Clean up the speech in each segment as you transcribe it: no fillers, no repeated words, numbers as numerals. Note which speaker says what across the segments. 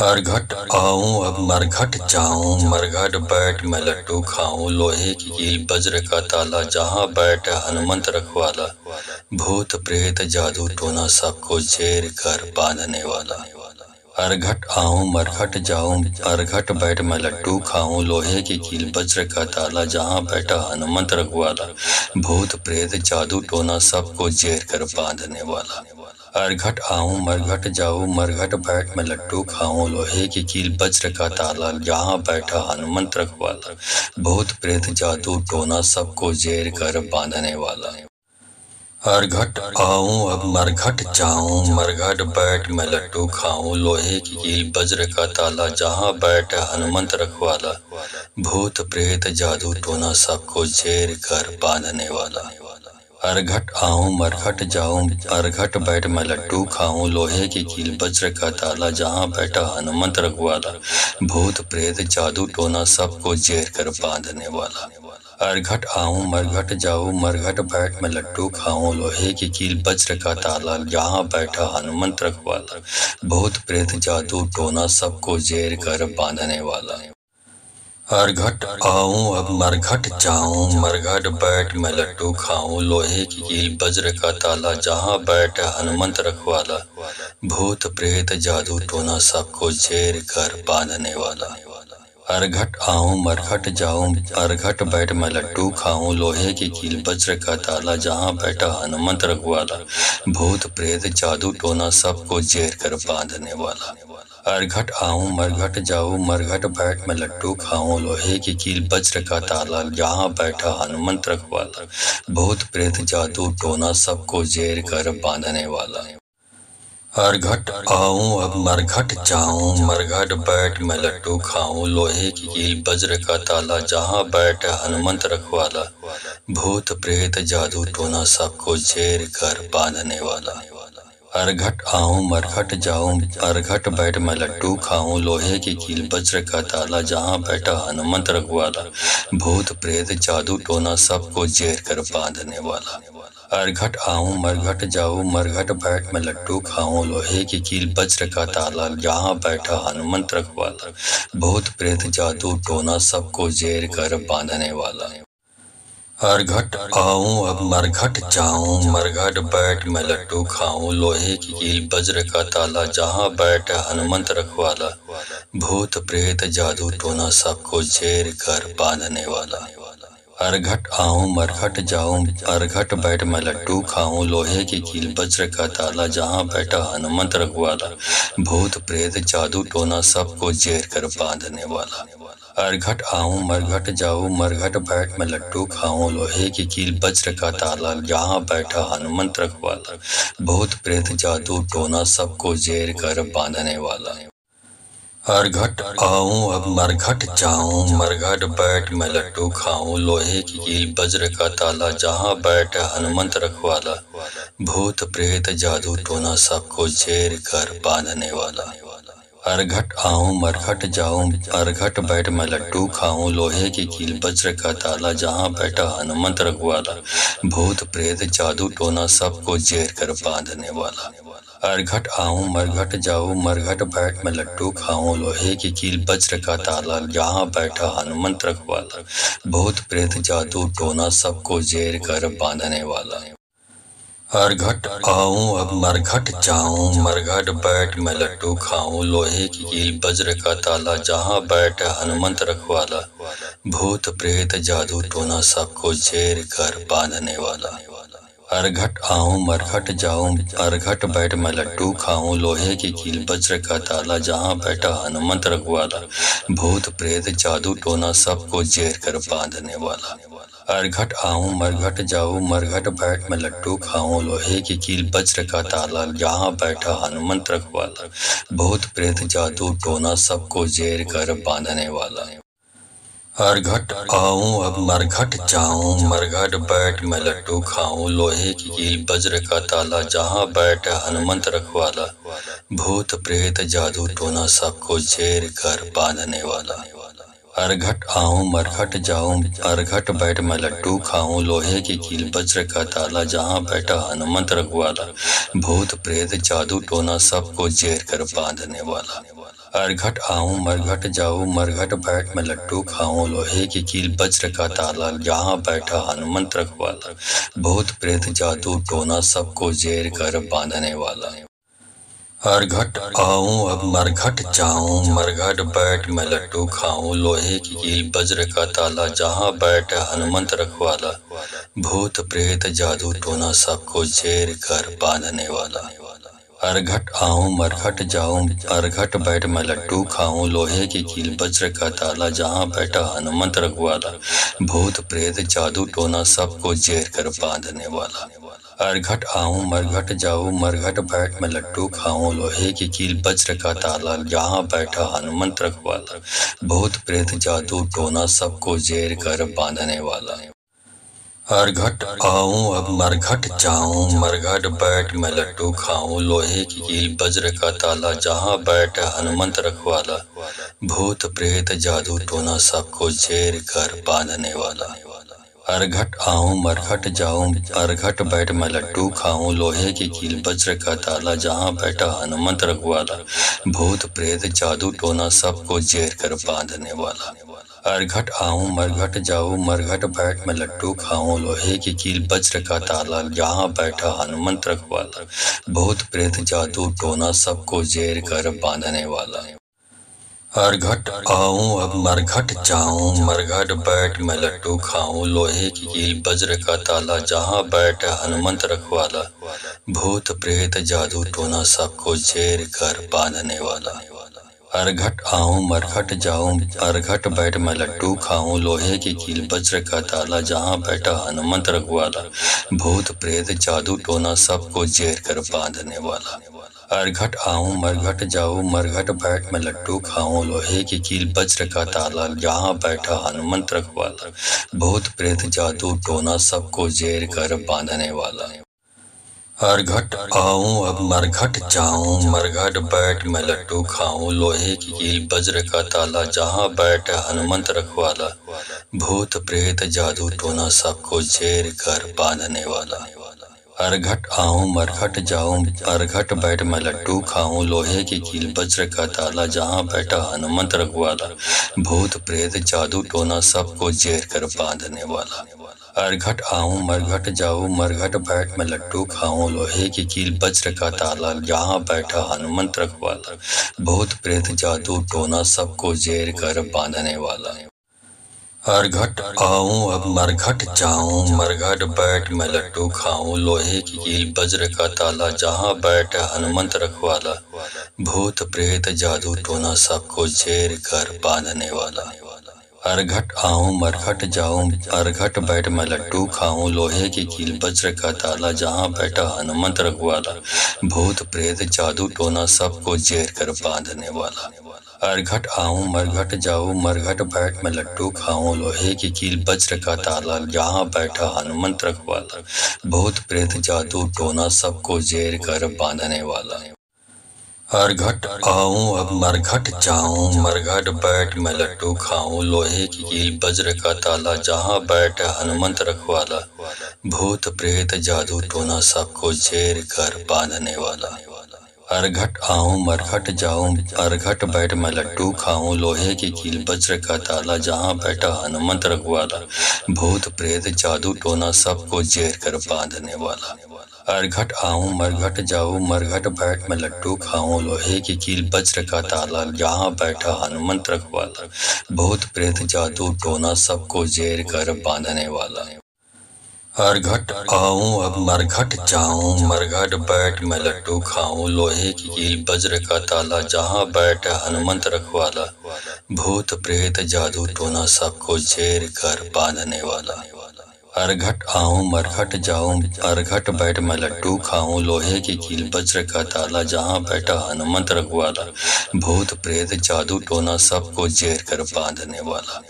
Speaker 1: अर्घट आऊं अब मरघट जाऊं, मरघट बैठ मैं लड्डू खाऊं। लोहे की कील वज्र का ताला, जहां बैठ हनुमंत रखवाला। भूत प्रेत जादू टोना सबको जेर कर बांधने वाला। अर्घट आऊं मरघट जाऊं, अर्घट बैठ मैं लड्डू खाऊं। लोहे की कील वज्र का ताला, जहां बैठा हनुमंत रखवाला। भूत प्रेत जादू टोना सबको जेर कर बांधने वाला। अर्घट आऊं मरघट जाऊं, मरघट बैठ मैं लड्डू खाऊं। लोहे की कील वज्र का ताला, यहाँ बैठा हनुमंत रखवाला। भूत प्रेत जादू टोना सबको जेर कर बांधने वाला। अर्घट आऊं अब मरघट जाऊं, मरघट बैठ मैं लड्डू खाऊं। लोहे की कील वज्र का ताला, जहां बैठ हनुमंत रखवाला। भूत प्रेत जादू टोना सबको जेर कर बांधने वाला। अर्घट आऊं मरघट जाऊं, अर्घट बैठ मैं लड्डू खाऊं। लोहे की कील वज्र का ताला, जहां बैठा हनुमंत रखवाला। भूत प्रेत जादू टोना सबको जेर कर बांधने वाला। अर्घट आऊं मरघट जाऊं, मरघट बैठ मैं लड्डू खाऊं। लोहे की कील वज्र का ताला, यहाँ बैठा हनुमंत रखवाला। भूत प्रेत जादू टोना सबको जेर कर बांधने वाला। अर्घट आऊं अब मरघट जाऊं, मरघट बैठ मैं लड्डू खाऊं। लोहे की कील वज्र का ताला, जहां बैठ हनुमंत रखवाला। भूत प्रेत जादू टोना सबको जेर कर बांधने वाला। अर्घट आऊं मरघट जाऊं, अर्घट बैठ मैं लड्डू खाऊं। लोहे की कील वज्र का ताला, जहां बैठा हनुमंत रखवाला। भूत प्रेत जादू टोना सबको जेर कर बांधने वाला। अर्घट आऊं मरघट जाऊं, मरघट बैठ मैं लड्डू खाऊं। लोहे की कील वज्र का ताला, यहाँ बैठा हनुमंत रखवाला। भूत प्रेत जादू टोना सबको जेर कर बांधने वाला। अर्घट आऊं अब मरघट जाऊं, मरघट बैठ मैं लड्डू खाऊं। लोहे की कील वज्र का ताला, जहां बैठ हनुमंत रखवाला। भूत प्रेत जादू टोना सबको जेर कर बांधने वाला। अर्घट आऊं मरघट जाऊं, अर्घट बैठ मैं लड्डू खाऊं। लोहे की कील वज्र का ताला, जहां बैठा हनुमंत रखवाला। भूत प्रेत जादू टोना सबको जेर कर बांधने वाला। अर्घट आऊं मरघट जाऊं, मरघट बैठ मैं लड्डू खाऊं। लोहे की कील वज्र का ताला, यहाँ बैठा हनुमंत रखवाला। भूत प्रेत जादू टोना सबको जेर कर बांधने वाला। अर्घट आऊं अब मरघट जाऊं, मरघट बैठ मैं लड्डू खाऊं। लोहे की कील वज्र का ताला, जहां बैठ हनुमंत रखवाला। भूत प्रेत जादू टोना सबको जेर कर बांधने वाला। अर्घट आऊं मरघट जाऊं, अर्घट बैठ मैं लड्डू खाऊं। लोहे की कील वज्र का ताला, जहां बैठा हनुमंत रखवाला। भूत प्रेत जादू टोना सबको जेर कर बांधने वाला। अर्घट आऊं मरघट जाऊं, मरघट बैठ मैं लड्डू खाऊं। लोहे की कील वज्र का ताला, यहाँ बैठा हनुमंत रखवाला। भूत प्रेत जादू टोना सबको जेर कर बांधने वाला। अर्घट आऊं अब मरघट जाऊं, मरघट बैठ मैं लड्डू खाऊं। लोहे की कील वज्र का ताला, जहां बैठ हनुमंत रखवाला। भूत प्रेत जादू टोना सबको जेर कर बांधने वाला। अर्घट आऊं मरघट जाऊं, अर्घट बैठ मैं लड्डू खाऊं। लोहे की कील वज्र का ताला, जहां बैठा हनुमंत रखवाला। भूत प्रेत जादू टोना सबको जेर कर बांधने वाला। अर्घट आऊं मरघट जाऊं, मरघट बैठ मैं लड्डू खाऊं। लोहे की कील वज्र का ताला, यहाँ बैठा हनुमंत रखवाला। भूत प्रेत जादू टोना सबको जेर कर बांधने वाला। अर्घट आऊं अब मरघट जाऊं, मरघट बैठ मैं लड्डू खाऊं। लोहे की कील वज्र का ताला, जहां बैठ हनुमंत रखवाला। भूत प्रेत जादू टोना सबको जेर कर बांधने वाला। अर्घट आऊं मरघट जाऊं, अर्घट बैठ मैं लड्डू खाऊं। लोहे की कील वज्र का ताला, जहां बैठा हनुमंत रखवाला। भूत प्रेत जादू टोना सबको जेर कर बांधने वाला। अर्घट आऊं मरघट जाऊं, मरघट बैठ मैं लड्डू खाऊं। लोहे की कील वज्र का ताला, यहाँ बैठा हनुमंत रखवाला। भूत प्रेत जादू टोना सबको जेर कर बांधने वाला। अर्घट आऊं अब मरघट जाऊं, मरघट बैठ मैं लड्डू खाऊं। लोहे की कील वज्र का ताला, जहां बैठ हनुमंत रखवाला। भूत प्रेत जादू टोना सबको जेर कर बांधने वाला। अर्घट आऊं मरघट जाऊं, अर्घट बैठ मैं लड्डू खाऊं। लोहे की कील वज्र का ताला, जहां बैठा हनुमंत रखवाला। भूत प्रेत जादू टोना सबको जेर कर बांधने वाला। अरघट आऊं मरघट जाऊं मरघट बैठ मैं लड्डू खाऊं लोहे की कील वज्र का ताला यहाँ बैठा हनुमंत रखवाला भूत प्रेत जादू टोना सबको जेर कर बांधने वाला। अरघट आऊं अब मरघट जाऊं मरघट बैठ मैं लड्डू खाऊं लोहे की कील वज्र का ताला जहाँ बैठ हनुमंत रखवाला भूत प्रेत जादू टोना सबको जेर कर बांधने वाला। अरघट आऊं मरघट जाऊं अरघट बैठ मैं लड्डू खाऊं लोहे की कील वज्र का ताला जहाँ बैठा हनुमंत रखवाला भूत प्रेत जादू टोना सबको जेर कर बांधने वाला। अरघट आऊं मरघट जाऊं मरघट बैठ मैं लड्डू खाऊं लोहे की कील वज्र का ताला यहाँ बैठा हनुमंत रखवाला भूत प्रेत जादू टोना सबको जेर कर बांधने वाला। अरघट आऊं अब मरघट जाऊं मरघट बैठ मैं लड्डू खाऊं लोहे की कील वज्र का ताला जहाँ बैठ हनुमंत रखवाला भूत प्रेत जादू टोना सबको जेर कर बांधने वाला। अरघट आऊं मरघट जाऊं अरघट बैठ मैं लड्डू खाऊं लोहे की कील वज्र का ताला जहाँ बैठा हनुमंत रखवाला भूत प्रेत जादू टोना सबको जेर कर बांधने वाला। अरघट आऊं मरघट जाऊं मरघट बैठ मैं लड्डू खाऊं लोहे की कील वज्र का ताला यहाँ बैठा हनुमंत रखवाला भूत प्रेत जादू टोना सबको जेर कर बांधने वाला। अरघट आऊं अब मरघट जाऊं मरघट बैठ मैं लड्डू खाऊं लोहे की कील वज्र का ताला जहाँ बैठ हनुमंत रखवाला भूत प्रेत जादू टोना सबको जेर कर बांधने वाला। अरघट आऊं मरघट जाऊं अरघट बैठ मैं लड्डू खाऊं लोहे की कील वज्र का ताला जहाँ बैठा हनुमंत रखवाला भूत प्रेत जादू टोना सबको जेर कर बांधने वाला। अरघट आऊं मरघट जाऊं मरघट बैठ मैं लड्डू खाऊं लोहे की कील वज्र का ताला यहाँ बैठा हनुमंत रखवाला भूत प्रेत जादू टोना सबको जेर कर बांधने वाला। अरघट आऊं अब मरघट जाऊं मरघट बैठ मैं लड्डू खाऊं लोहे की कील वज्र का ताला जहाँ बैठ हनुमंत रखवाला भूत प्रेत जादू टोना सबको जेर कर बांधने वाला। अरघट आऊं मरघट जाऊं अरघट बैठ मैं लड्डू खाऊं लोहे की कील वज्र का ताला जहाँ बैठा हनुमंत रखवाला भूत प्रेत जादू टोना सबको जेर कर बांधने वाला। अरघट आऊं मरघट जाऊं मरघट बैठ मैं लड्डू खाऊं लोहे की कील वज्र का ताला यहाँ बैठा हनुमंत रखवाला भूत प्रेत जादू टोना सबको जेर कर बांधने वाला। अरघट आऊं अब मरघट जाऊं मरघट बैठ मैं लड्डू खाऊं लोहे की कील वज्र का ताला जहाँ बैठ हनुमंत रखवाला भूत प्रेत जादू टोना सबको जेर कर बांधने वाला। अरघट आऊं मरघट जाऊं अरघट बैठ मैं लड्डू खाऊं लोहे की कील वज्र का ताला जहाँ बैठा हनुमंत रखवाला भूत प्रेत जादू टोना सबको जेर कर बांधने वाला। अरघट आऊं मरघट जाऊं मरघट बैठ मैं लड्डू खाऊं लोहे की कील वज्र का ताला यहाँ बैठा हनुमंत रखवाला भूत प्रेत जादू टोना सबको जेर कर बांधने वाला। अरघट आऊं अब मरघट जाऊं मरघट बैठ मैं लड्डू खाऊं लोहे की कील वज्र का ताला जहाँ बैठ हनुमंत रखवाला भूत प्रेत जादू टोना सबको जेर कर बांधने वाला। अरघट आऊं मरघट जाऊं अरघट बैठ मैं लड्डू खाऊं लोहे की कील वज्र का ताला जहाँ बैठा हनुमंत रखवाला भूत प्रेत जादू टोना सबको जेर कर बांधने वाला। अरघट आऊं मरघट जाऊं मरघट बैठ मैं लड्डू खाऊं लोहे की कील वज्र का ताला यहाँ बैठा हनुमंत रखवाला भूत प्रेत जादू टोना सबको जेर कर बांधने वाला। अरघट आऊं अब मरघट जाऊं मरघट बैठ मैं लड्डू खाऊं लोहे की कील वज्र का ताला जहाँ बैठ हनुमंत रखवाला भूत प्रेत जादू टोना सबको जेर कर बांधने वाला। अरघट आऊं मरघट जाऊं अरघट बैठ मैं लड्डू खाऊं लोहे की कील वज्र का ताला जहाँ बैठा हनुमंत रखवाला भूत प्रेत जादू टोना सबको जेर कर बांधने वाला।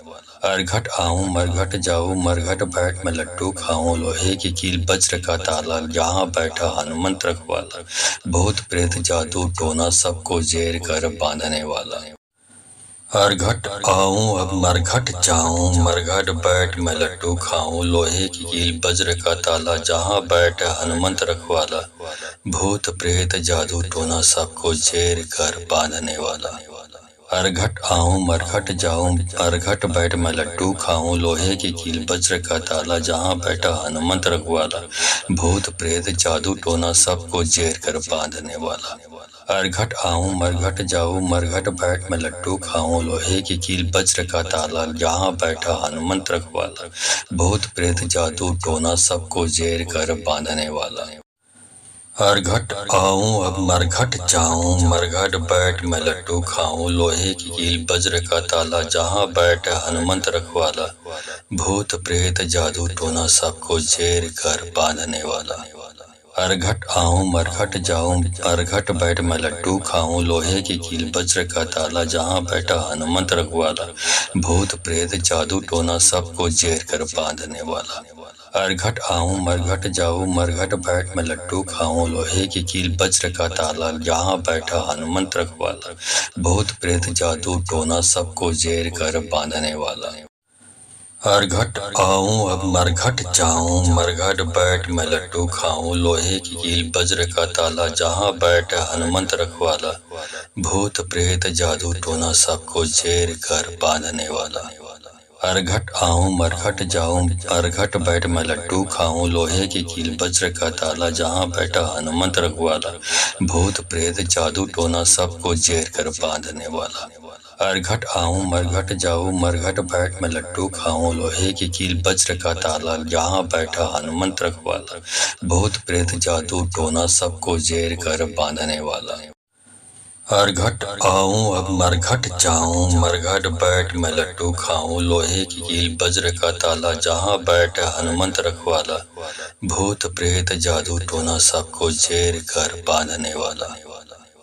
Speaker 1: अरघट आऊं मरघट जाऊं मरघट बैठ मैं लड्डू खाऊं लोहे की कील वज्र का ताला यहाँ बैठा हनुमंत रखवाला भूत प्रेत जादू टोना सबको जेर कर बांधने वाला। अरघट आऊं अब मरघट जाऊं मरघट बैठ मैं लड्डू खाऊं लोहे की कील वज्र का ताला जहाँ बैठ हनुमंत रखवाला भूत प्रेत जादू टोना सबको जेर कर बांधने वाला। अरघट आऊं मरघट जाऊं, अरघट बैठ मैं लड्डू खाऊं, लोहे की कील वज्र का ताला, जहाँ बैठा हनुमंत रखवाला, भूत प्रेत जादू टोना सबको जेर कर बांधने वाला। अरघट आऊं मरघट जाऊं, मरघट बैठ मैं लड्डू खाऊं, लोहे की कील वज्र का ताला, जहाँ बैठा हनुमंत रखवाला, भूत प्रेत जादू टोना सबको जेर कर बांधने वाला। अरघट आऊं अब मरघट जाऊं, मरघट बैठ मैं लड्डू खाऊं, लोहे की कील वज्र का ताला, जहाँ बैठ हनुमंत रखवाला, भूत प्रेत जादू टोना सबको जेर कर बांधने वाला। अरघट आऊं मरघट जाऊं, अरघट बैठ मैं लड्डू खाऊं, लोहे की कील वज्र का ताला, जहाँ बैठा हनुमंत रखवाला, भूत प्रेत जादू टोना सबको जेर कर बांधने वाला। अरघट आऊं मरघट जाऊं, मरघट बैठ मैं लड्डू खाऊं, लोहे की कील वज्र का ताला, जहाँ बैठा हनुमंत रखवाला, भूत प्रेत जादू टोना सबको जेर कर बांधने वाला। अरघट आऊं अब मरघट जाऊं, मरघट बैठ मैं लड्डू खाऊं, लोहे की कील वज्र का ताला, जहाँ बैठ हनुमंत रखवाला, भूत प्रेत जादू टोना सबको जेर कर बांधने वाला। अरघट आऊं मरघट जाऊं, अरघट बैठ मैं लड्डू खाऊं, लोहे की कील वज्र का ताला, जहाँ बैठा हनुमंत रखवाला, भूत प्रेत जादू टोना सबको जेर कर बांधने वाला। अरघट आऊं मरघट जाऊं, मरघट बैठ मैं लड्डू खाऊं, लोहे की कील वज्र का ताला, जहाँ बैठा हनुमंत रखवाला, भूत प्रेत जादू टोना सबको जेर कर बांधने वाला। अरघट आऊं अब मरघट जाऊं, मरघट बैठ मैं लड्डू खाऊं, लोहे की कील वज्र का ताला, जहाँ बैठ हनुमंत रखवाला, भूत प्रेत जादू टोना सबको जेर कर बांधने वाला।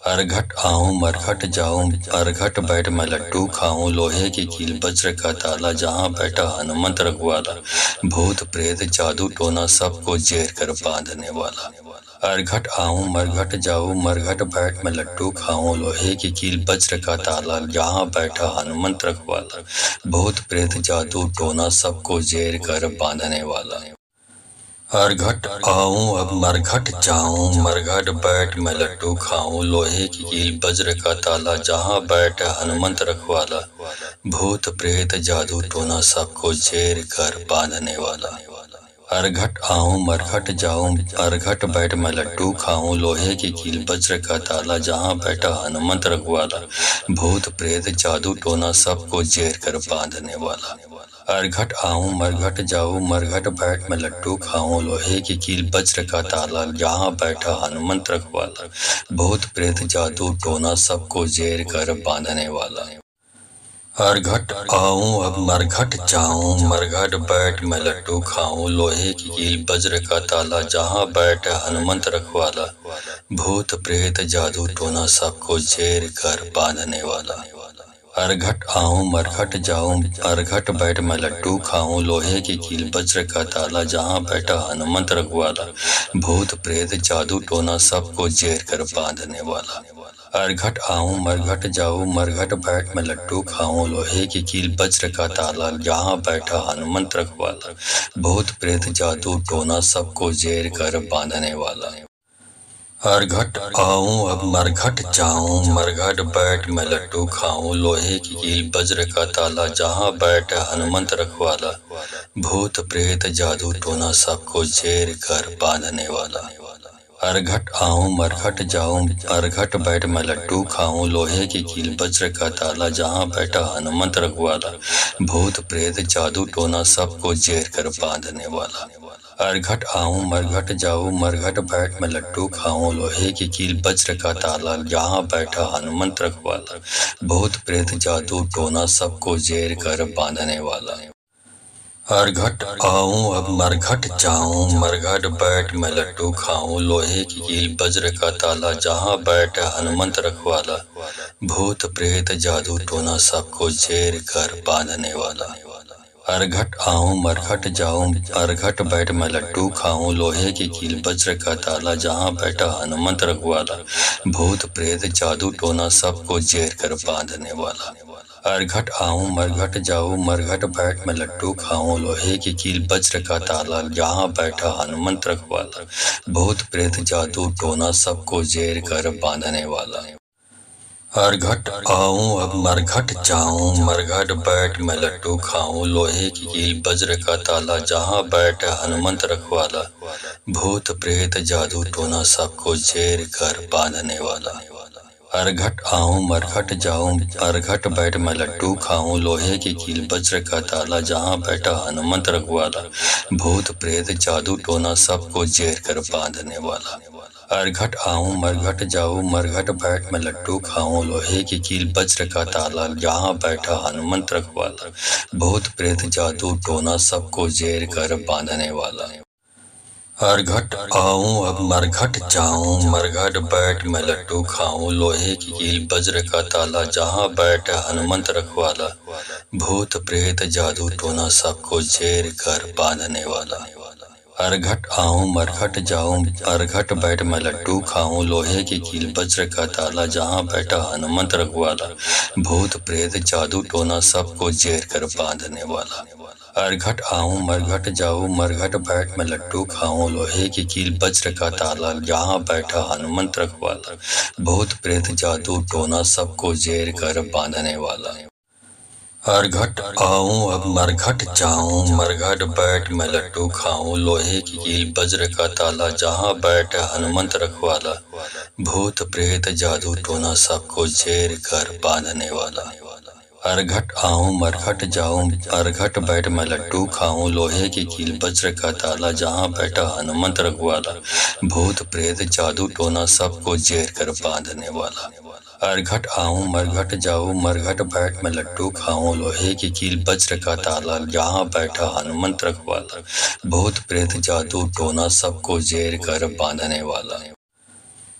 Speaker 1: अरघट आऊं मरघट जाऊं, अरघट बैठ मैं लड्डू खाऊं, लोहे की कील वज्र का ताला, जहाँ बैठा हनुमंत रखवाला, भूत प्रेत जादू टोना सबको जेर कर बांधने वाला। अरघट आऊं मरघट जाऊं, मरघट बैठ मैं लड्डू खाऊं, लोहे की कील वज्र का ताला, जहाँ बैठा हनुमंत रखवाला, भूत प्रेत जादू टोना सबको जेर कर बांधने वाला। अरघट आऊं अब मरघट जाऊं, मरघट बैठ मैं लड्डू खाऊं, लोहे की कील वज्र का ताला, जहाँ बैठ हनुमंत रखवाला, भूत प्रेत जादू टोना सबको जेर कर बांधने वाला। अरघट आऊं मरघट जाऊं, अरघट बैठ मैं लड्डू खाऊं, लोहे की कील वज्र का ताला, जहाँ बैठा हनुमंत रखवाला, भूत प्रेत जादू टोना सबको जेर कर बांधने वाला। अरघट आऊं मरघट जाऊं, मरघट बैठ मैं लड्डू खाऊं, लोहे की कील वज्र का ताला, जहाँ बैठा हनुमंत रखवाला, भूत प्रेत जादू टोना सबको जेर कर बांधने वाला। अरघट आऊं अब मरघट जाऊं, मरघट बैठ मैं लड्डू खाऊं, लोहे की कील वज्र का ताला, जहाँ बैठ हनुमंत रखवाला, भूत प्रेत जादू टोना सबको जेर कर बांधने वाला। अरघट आऊं मरघट जाऊं, अरघट बैठ मैं लड्डू खाऊं, लोहे की कील वज्र का ताला, जहाँ बैठा हनुमंत रखवाला, भूत प्रेत जादू टोना सबको जेर कर बांधने वाला। अरघट आऊं मरघट जाऊं, मरघट बैठ मैं लड्डू खाऊं, लोहे की कील वज्र का ताला, जहाँ बैठा हनुमंत रखवाला, भूत प्रेत जादू टोना सबको जेर कर बांधने वाला। अरघट आऊं अब मरघट जाऊं, मरघट बैठ मैं लड्डू खाऊं, लोहे की कील वज्र का ताला, जहाँ बैठ हनुमंत रखवाला, भूत प्रेत जादू टोना सबको जेर कर बांधने वाला। अरघट आऊं मरघट जाऊं, अरघट बैठ मैं लड्डू खाऊं, लोहे की कील वज्र का ताला, जहाँ बैठा हनुमंत रखवाला, भूत प्रेत जादू टोना सबको जेर कर बांधने वाला। अरघट आऊं मरघट जाऊं, मरघट बैठ मैं लड्डू खाऊं, लोहे की कील वज्र का ताला, जहाँ बैठा हनुमंत रखवाला, भूत प्रेत जादू टोना सबको जेर कर बांधने वाला। अरघट आऊं अब मरघट जाऊं, मरघट बैठ मैं लड्डू खाऊं, लोहे की कील वज्र का ताला, जहाँ बैठ हनुमंत रखवाला, भूत प्रेत जादू टोना सबको जेर कर बांधने वाला। अरघट आऊं मरघट जाऊं, अरघट बैठ मैं लड्डू खाऊं, लोहे की कील वज्र का ताला, जहाँ बैठा हनुमंत रखवाला, भूत प्रेत जादू टोना सबको जेर कर बांधने वाला। अरघट आऊं मरघट जाऊं, मरघट बैठ मैं लड्डू खाऊं, लोहे की कील वज्र का ताला, जहाँ बैठा हनुमंत रखवाला, भूत प्रेत जादू टोना सबको जेर कर बांधने वाला। हरघट आऊं अब मरघट जाऊं, मरघट बैठ मैं लट्टू खाऊं, लोहे की कील वज्र का ताला, जहां बैठ हनुमंत रखवाला, भूत प्रेत जादू टोना सबको जेर कर बांधने वाला। हरघट आऊं मरघट जाऊं, हरघट बैठ मैं लट्टू खाऊं, लोहे की कील वज्र का ताला, जहां बैठा हनुमंत रखवाला, भूत प्रेत जादू टोना सबको जेर कर बांधने वाला। हरघट आऊं मरघट जाऊं, मरघट बैठ मैं लट्टू खाऊं, लोहे की कील वज्र का ताला, जहां बैठा हनुमंत रखवाला, भूत प्रेत जादू टोना सबको जेर कर बांधने वाला। हरघट आऊं अब मरघट जाऊं, मरघट बैठ मैं लट्टू खाऊं, लोहे की कील वज्र का ताला, जहां बैठ हनुमंत रखवाला, भूत प्रेत जादू टोना सबको जेर कर बांधने वाला। हरघट आऊं मरघट जाऊं, हरघट बैठ मैं लट्टू खाऊं, लोहे की कील वज्र का ताला, जहां बैठा हनुमंत रखवाला, भूत प्रेत जादू टोना सबको जेर कर बांधने वाला। हरघट आऊं मरघट जाऊं, मरघट बैठ मैं लट्टू खाऊं, लोहे की कील वज्र का ताला, जहां बैठा हनुमंत रखवाला, भूत प्रेत जादू टोना सबको जेर कर बांधने वाला। हरघट आऊं अब मरघट जाऊं, मरघट बैठ मैं लट्टू खाऊं, लोहे की कील वज्र का ताला, जहां बैठ हनुमंत रखवाला, भूत प्रेत जादू टोना सबको जेर कर बांधने वाला। हरघट आऊं मरघट जाऊं, हरघट बैठ मैं लट्टू खाऊं, लोहे की कील वज्र का ताला, जहां बैठा हनुमंत रखवाला, भूत प्रेत जादू टोना सबको जेर कर बांधने वाला। हरघट आऊं मरघट जाऊं, मरघट बैठ मैं लट्टू खाऊं, लोहे की कील वज्र का ताला, जहां बैठा हनुमंत रखवाला, भूत प्रेत जादू टोना सबको जेर कर बांधने वाला।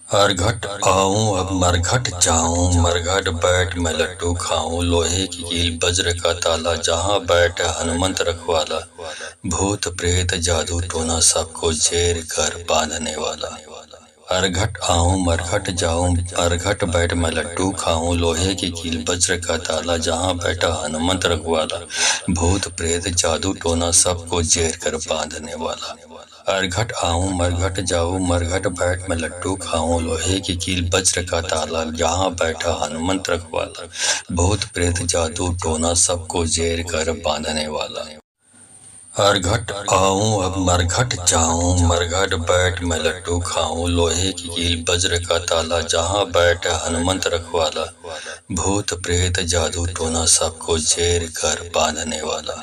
Speaker 1: हरघट आऊं अब मरघट जाऊं, मरघट बैठ मैं लट्टू खाऊं, लोहे की कील वज्र का ताला, जहां बैठ हनुमंत रखवाला, भूत प्रेत जादू टोना सबको जेर कर बांधने वाला। हरघट आऊं मरघट जाऊं, हरघट बैठ मैं लट्टू खाऊं, लोहे की कील वज्र का ताला, जहां बैठा हनुमंत रखवाला, भूत प्रेत जादू टोना सबको जेर कर बांधने वाला। हरघट आऊं मरघट जाऊं, मरघट बैठ मैं लट्टू खाऊं, लोहे की कील वज्र का ताला, जहां बैठा हनुमंत रखवाला, भूत प्रेत जादू टोना सबको जेर कर बांधने वाला। हरघट आऊं अब मरघट जाऊं, मरघट बैठ मैं लट्टू खाऊं, लोहे की कील वज्र का ताला, जहां बैठ हनुमंत रखवाला, भूत प्रेत जादू टोना सबको जेर कर बांधने वाला।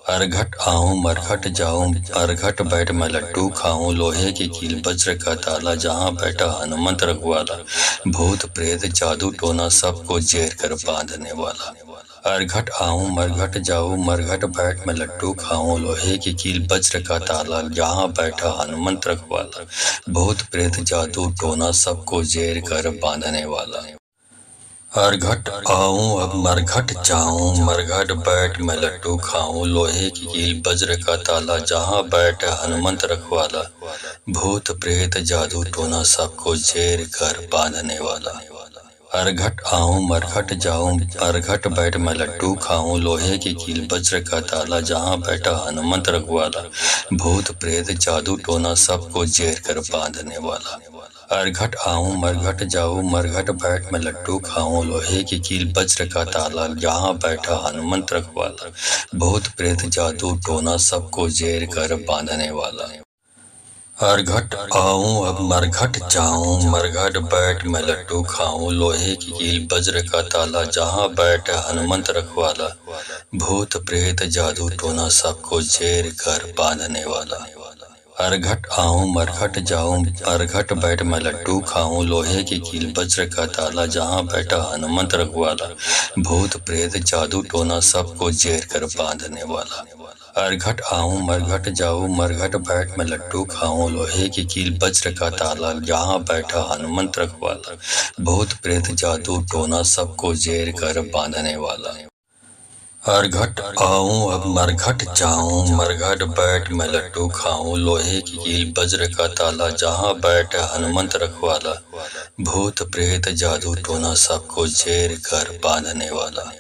Speaker 1: हरघट आऊं मरघट जाऊं, हरघट बैठ मैं लट्टू खाऊं, लोहे की कील वज्र का ताला, जहां बैठा हनुमंत रखवाला, भूत प्रेत जादू टोना सबको जेर कर बांधने वाला। हरघट आऊं मरघट जाऊं, मरघट बैठ मैं लट्टू खाऊं, लोहे की कील वज्र का ताला, जहां बैठा हनुमंत रखवाला, भूत प्रेत जादू टोना सबको जेर कर बांधने वाला। हरघट आऊं अब मरघट जाऊं, मरघट बैठ मैं लट्टू खाऊं, लोहे की कील वज्र का ताला, जहां बैठ हनुमंत रखवाला, भूत प्रेत जादू टोना सबको जेर कर बांधने वाला। हरघट आऊं मरघट जाऊं, हरघट बैठ मैं लट्टू खाऊं, लोहे की कील वज्र का ताला, जहां बैठा हनुमंत रखवाला, भूत प्रेत जादू टोना सबको जेर कर बांधने वाला। हरघट आऊं मरघट जाऊं, मरघट बैठ मैं लट्टू खाऊं, लोहे की कील वज्र का ताला, जहां बैठा हनुमंत रखवाला, भूत प्रेत जादू टोना सबको जेर कर बांधने वाला। हरघट आऊं अब मरघट जाऊं, मरघट बैठ मैं लट्टू खाऊं, लोहे की कील वज्र का ताला, जहां बैठ हनुमंत रखवाला, भूत प्रेत जादू टोना सबको जेर कर बांधने वाला। हरघट आऊं मरघट जाऊं, हरघट बैठ मैं लट्टू खाऊं, लोहे की कील वज्र का ताला, जहां बैठा हनुमंत रखवाला, भूत प्रेत जादू टोना सबको जेर कर बांधने वाला। हरघट आऊं मरघट जाऊं, मरघट बैठ मैं लट्टू खाऊं, लोहे की कील वज्र का ताला, जहां बैठा हनुमंत रखवाला, भूत प्रेत जादू टोना सबको जेर कर बांधने वाला। हरघट आऊं अब मरघट जाऊं, मरघट बैठ मैं लट्टू खाऊं, लोहे की कील वज्र का ताला, जहां बैठ हनुमंत रखवाला, भूत प्रेत जादू टोना सबको जेर कर बांधने वाला।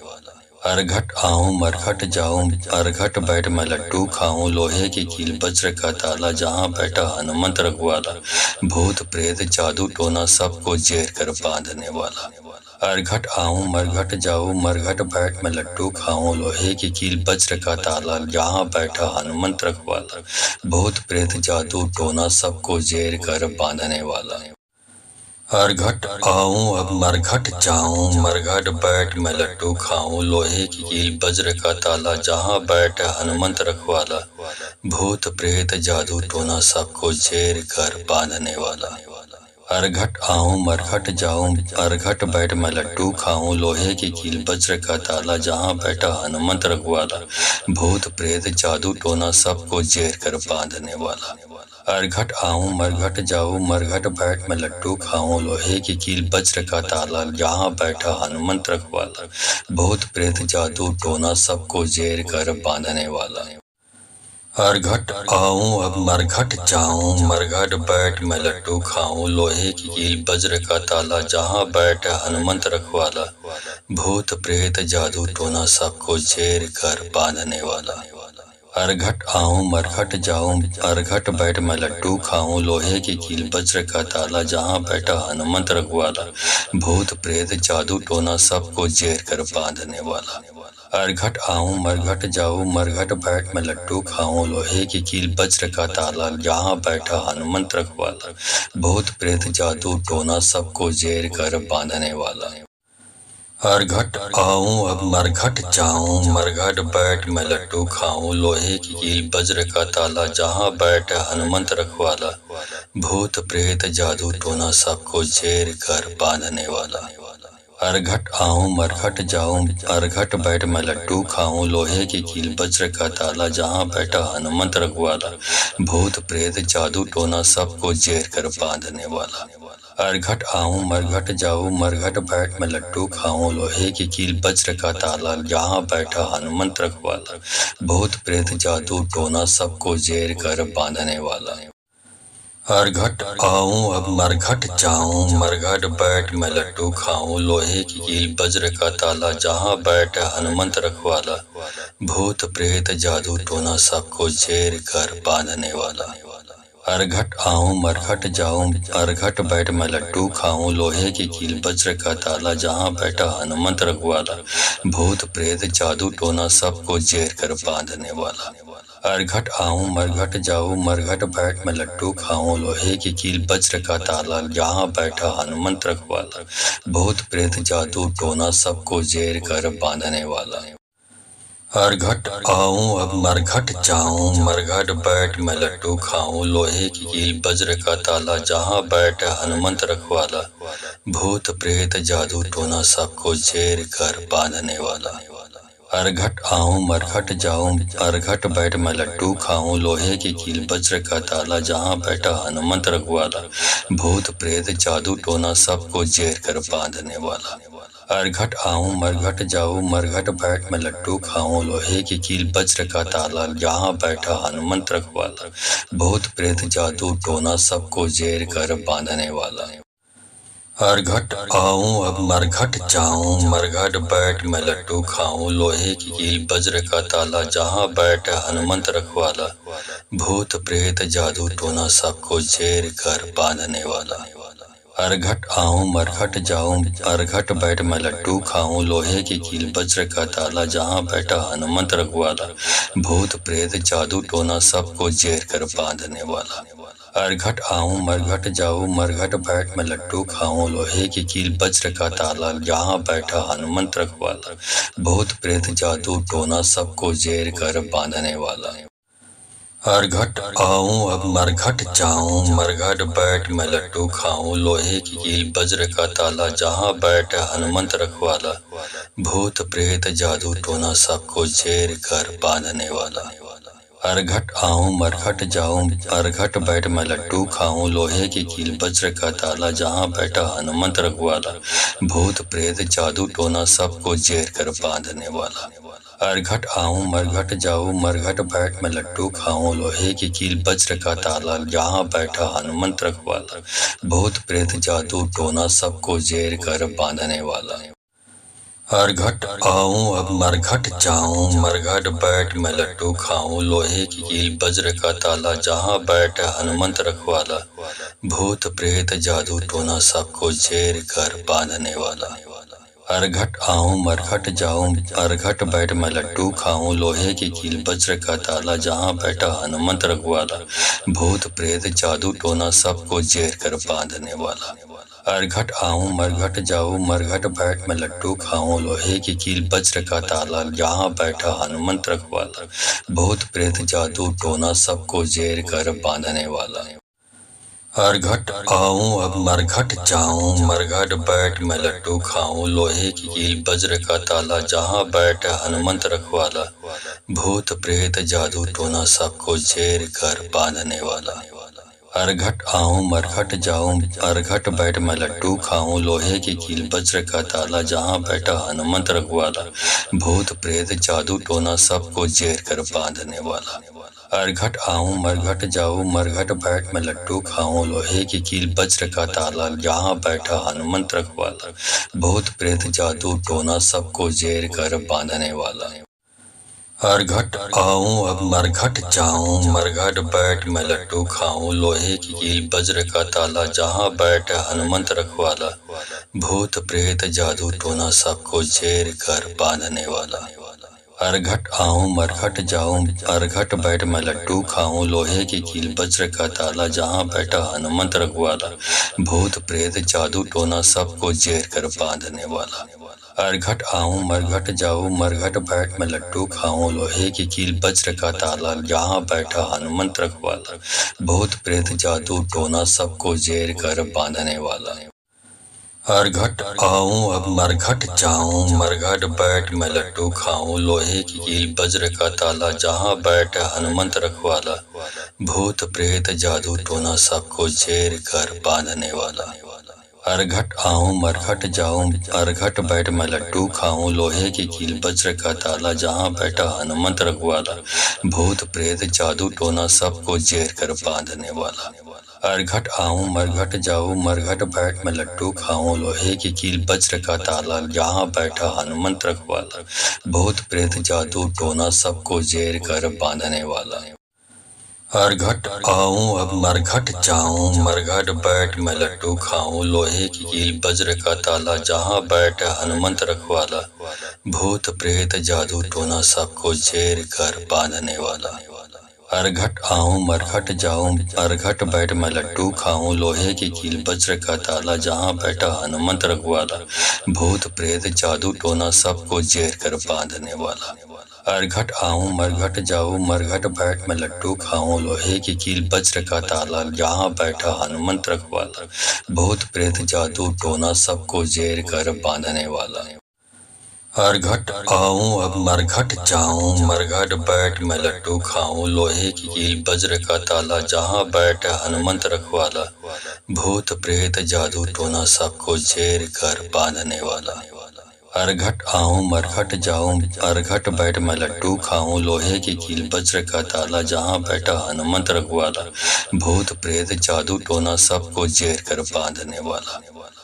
Speaker 1: हरघट आऊं मरघट जाऊं, हरघट बैठ मैं लट्टू खाऊं, लोहे की कील वज्र का ताला, जहां बैठा हनुमंत रखवाला, भूत प्रेत जादू टोना सबको जेर कर बांधने वाला। अरघट आऊं मरघट जाऊं मरघट बैठ मैं लड्डू खाऊं लोहे की कील वज्र का ताला यहाँ बैठा हनुमंत रखवाला भूत प्रेत जादू टोना सबको जेर कर बांधने वाला। अरघट आऊं अब मरघट जाऊं मरघट बैठ मैं लड्डू खाऊं लोहे की कील वज्र का ताला जहाँ बैठ हनुमंत रखवाला भूत प्रेत जादू टोना सबको जेर कर बांधने वाला। अरघट आऊं मरघट जाऊं अरघट बैठ मैं लड्डू खाऊं लोहे की कील वज्र का ताला जहाँ बैठा हनुमंत रखवाला भूत प्रेत जादू टोना सबको जेर कर बांधने वाला। अरघट आऊं मरघट जाऊं मरघट बैठ मैं लड्डू खाऊं लोहे की कील वज्र का ताला यहाँ बैठा हनुमंत रखवाला भूत प्रेत जादू टोना सबको जेर कर बांधने वाला। अरघट आऊं अब मरघट जाऊं मरघट बैठ मैं लड्डू खाऊं लोहे की कील वज्र का ताला जहाँ बैठ हनुमंत रखवाला भूत प्रेत जादू टोना सबको जेर कर बांधने वाला। अरघट आऊं मरघट जाऊं अरघट बैठ मैं लड्डू खाऊं लोहे की कील वज्र का ताला जहाँ बैठा हनुमंत रखवाला भूत प्रेत जादू टोना सबको जेर कर बांधने वाला। अरघट आऊं मरघट जाऊं मरघट बैठ मैं लड्डू खाऊं लोहे की कील वज्र का ताला यहाँ बैठा हनुमंत रखवाला भूत प्रेत जादू टोना सबको जेर कर बांधने वाला। अरघट आऊं अब मरघट जाऊं मरघट बैठ मैं लड्डू खाऊं लोहे की कील वज्र का ताला जहाँ बैठ हनुमंत रखवाला भूत प्रेत जादू टोना सबको जेर कर बांधने वाला। अरघट आऊं मरघट जाऊं अरघट बैठ मैं लड्डू खाऊं लोहे की कील वज्र का ताला जहाँ बैठा हनुमंत रखवाला भूत प्रेत जादू टोना सबको जेर कर बांधने वाला। अरघट आऊं मरघट जाऊं मरघट बैठ मैं लड्डू खाऊं लोहे की कील वज्र का ताला यहाँ बैठा हनुमंत रखवाला भूत प्रेत जादू टोना सबको जेर कर बांधने वाला। अरघट आऊं अब मरघट जाऊं मरघट बैठ मैं लड्डू खाऊं लोहे की कील वज्र का ताला जहाँ बैठ हनुमंत रखवाला भूत प्रेत जादू टोना सबको जेर कर बांधने वाला। अरघट आऊं मरघट जाऊं अरघट बैठ मैं लड्डू खाऊं लोहे की कील वज्र का ताला जहाँ बैठा हनुमंत रखवाला भूत प्रेत जादू टोना सबको जेर कर बांधने वाला। अरघट आऊं मरघट जाऊं मरघट बैठ मैं लड्डू खाऊं लोहे की कील वज्र का ताला यहाँ बैठा हनुमंत रखवाला भूत प्रेत जादू टोना सबको जेर कर बांधने वाला। अरघट आऊं अब मरघट जाऊं मरघट बैठ मैं लड्डू खाऊं लोहे की कील वज्र का ताला जहाँ बैठ हनुमंत रखवाला भूत प्रेत जादू टोना सबको जेर कर बांधने वाला। अरघट आऊं मरघट जाऊं अरघट बैठ मैं लड्डू खाऊं लोहे की कील वज्र का ताला जहाँ बैठा हनुमंत रखवाला भूत प्रेत जादू टोना सबको जेर कर बांधने वाला। अरघट आऊं मरघट जाऊं मरघट बैठ मैं लड्डू खाऊं लोहे की कील वज्र का ताला यहाँ बैठा हनुमंत रखवाला भूत प्रेत जादू टोना सबको जेर कर बांधने वाला। अरघट आऊं अब मरघट जाऊं मरघट बैठ मैं लड्डू खाऊं लोहे की कील वज्र का ताला जहाँ बैठ हनुमंत रखवाला भूत प्रेत जादू टोना सबको जेर कर बांधने वाला। अरघट आऊं मरघट जाऊं अरघट बैठ मैं लड्डू खाऊं लोहे की कील वज्र का ताला जहाँ बैठा हनुमंत रखवाला भूत प्रेत जादू टोना सबको जेर कर बांधने वाला। अरघट आऊं मरघट जाऊं मरघट बैठ मैं लड्डू खाऊं लोहे की कील वज्र का ताला यहाँ बैठा हनुमंत रखवाला भूत प्रेत जादू टोना सबको जेर कर बांधने वाला। अरघट आऊं अब मरघट जाऊं मरघट बैठ मैं लड्डू खाऊं लोहे की कील वज्र का ताला जहाँ बैठ हनुमंत रखवाला भूत प्रेत जादू टोना सबको जेर कर बांधने वाला। अरघट आऊं मरघट जाऊं अरघट बैठ मैं लड्डू खाऊं लोहे की कील वज्र का ताला जहाँ बैठा हनुमंत रखवाला भूत प्रेत जादू टोना सबको जेर कर बांधने वाला। अरघट आऊं मरघट जाऊं मरघट बैठ मैं लड्डू खाऊं लोहे की कील वज्र का ताला यहाँ बैठा हनुमंत रखवाला भूत प्रेत जादू टोना सबको जेर कर बांधने वाला। अरघट आऊं अब मरघट जाऊं मरघट बैठ मैं लड्डू खाऊं लोहे की कील वज्र का ताला जहाँ बैठ हनुमंत रखवाला भूत प्रेत जादू टोना सबको जेर कर बांधने वाला। अरघट आऊं मरघट जाऊं, अरघट बैठ मैं लड्डू खाऊं, लोहे की कील वज्र का ताला, जहां बैठा हनुमंत रखवाला, भूत प्रेत जादू टोना सबको जेर कर बांधने वाला। अरघट आऊं मरघट जाऊं, मरघट बैठ मैं लड्डू खाऊं, लोहे की कील वज्र का ताला, जहां बैठा हनुमंत रखवाला, भूत प्रेत जादू टोना सबको जेर कर बांधने वाला। अरघट आऊं अब मरघट जाऊं, मरघट बैठ मैं लड्डू खाऊं, लोहे की कील वज्र का ताला, जहां बैठ हनुमंत रखवाला, भूत प्रेत जादू टोना सबको जेर कर बांधने वाला। अरघट आऊं मरघट जाऊं, अरघट बैठ मैं लड्डू खाऊं, लोहे की कील वज्र का ताला, जहां बैठा हनुमंत रखवाला, भूत प्रेत जादू टोना सबको जेर कर बांधने वाला। अरघट आऊं मरघट जाऊं, मरघट बैठ मैं लड्डू खाऊं, लोहे की कील वज्र का ताला, जहां बैठा हनुमंत रखवाला, भूत प्रेत जादू टोना सबको जेर कर बांधने वाला। अरघट आऊं अब मरघट जाऊं, मरघट बैठ मैं लड्डू खाऊं, लोहे की कील वज्र का ताला, जहां बैठ हनुमंत रखवाला, भूत प्रेत जादू टोना सबको जेर कर बांधने वाला। अरघट आऊं मरघट जाऊं, अरघट बैठ मैं लड्डू खाऊं, लोहे की कील वज्र का ताला, जहां बैठा हनुमंत रखवाला, भूत प्रेत जादू टोना सबको जेर कर बांधने वाला। अरघट आऊं मरघट जाऊं, मरघट बैठ मैं लड्डू खाऊं, लोहे की कील वज्र का ताला, जहां बैठा हनुमंत रखवाला, भूत प्रेत जादू टोना सबको जेर कर बांधने वाला। अरघट आऊं अब मरघट जाऊं, मरघट बैठ मैं लड्डू खाऊं, लोहे की कील वज्र का ताला, जहां बैठ हनुमंत रखवाला, भूत प्रेत जादू टोना सबको जेर कर बांधने वाला। अरघट आऊं मरघट जाऊं, अरघट बैठ मैं लड्डू खाऊं, लोहे की कील वज्र का ताला, जहां बैठा हनुमंत रखवाला, भूत प्रेत जादू टोना सबको जेर कर बांधने वाला। अरघट आऊं मरघट जाऊं, मरघट बैठ मैं लड्डू खाऊं, लोहे की कील वज्र का ताला, जहां बैठा हनुमंत रखवाला, भूत प्रेत जादू टोना सबको जेर कर बांधने वाला। अरघट आऊं अब मरघट जाऊं, मरघट बैठ मैं लड्डू खाऊं, लोहे की कील वज्र का ताला, जहां बैठ हनुमंत रखवाला, भूत प्रेत जादू टोना सबको जेर कर बांधने वाला। अरघट आऊं मरघट जाऊं, अरघट बैठ मैं लड्डू खाऊं, लोहे की कील वज्र का ताला, जहां बैठा हनुमंत रखवाला, भूत प्रेत जादू टोना सबको जेर कर बांधने वाला। अरघट आऊं मरघट जाऊं, मरघट बैठ मैं लड्डू खाऊं, लोहे की कील वज्र का ताला, जहां बैठा हनुमंत रखवाला, भूत प्रेत जादू टोना सबको जेर कर बांधने वाला। अरघट आऊं अब मरघट जाऊं, मरघट बैठ मैं लड्डू खाऊं, लोहे की कील वज्र का ताला, जहां बैठ हनुमंत रखवाला, भूत प्रेत जादू टोना सबको जेर कर बांधने वाला। अरघट आऊं मरघट जाऊं, अरघट बैठ मैं लड्डू खाऊं, लोहे की कील वज्र का ताला, जहां बैठा हनुमंत रखवाला, भूत प्रेत जादू टोना सबको जेर कर बांधने वाला।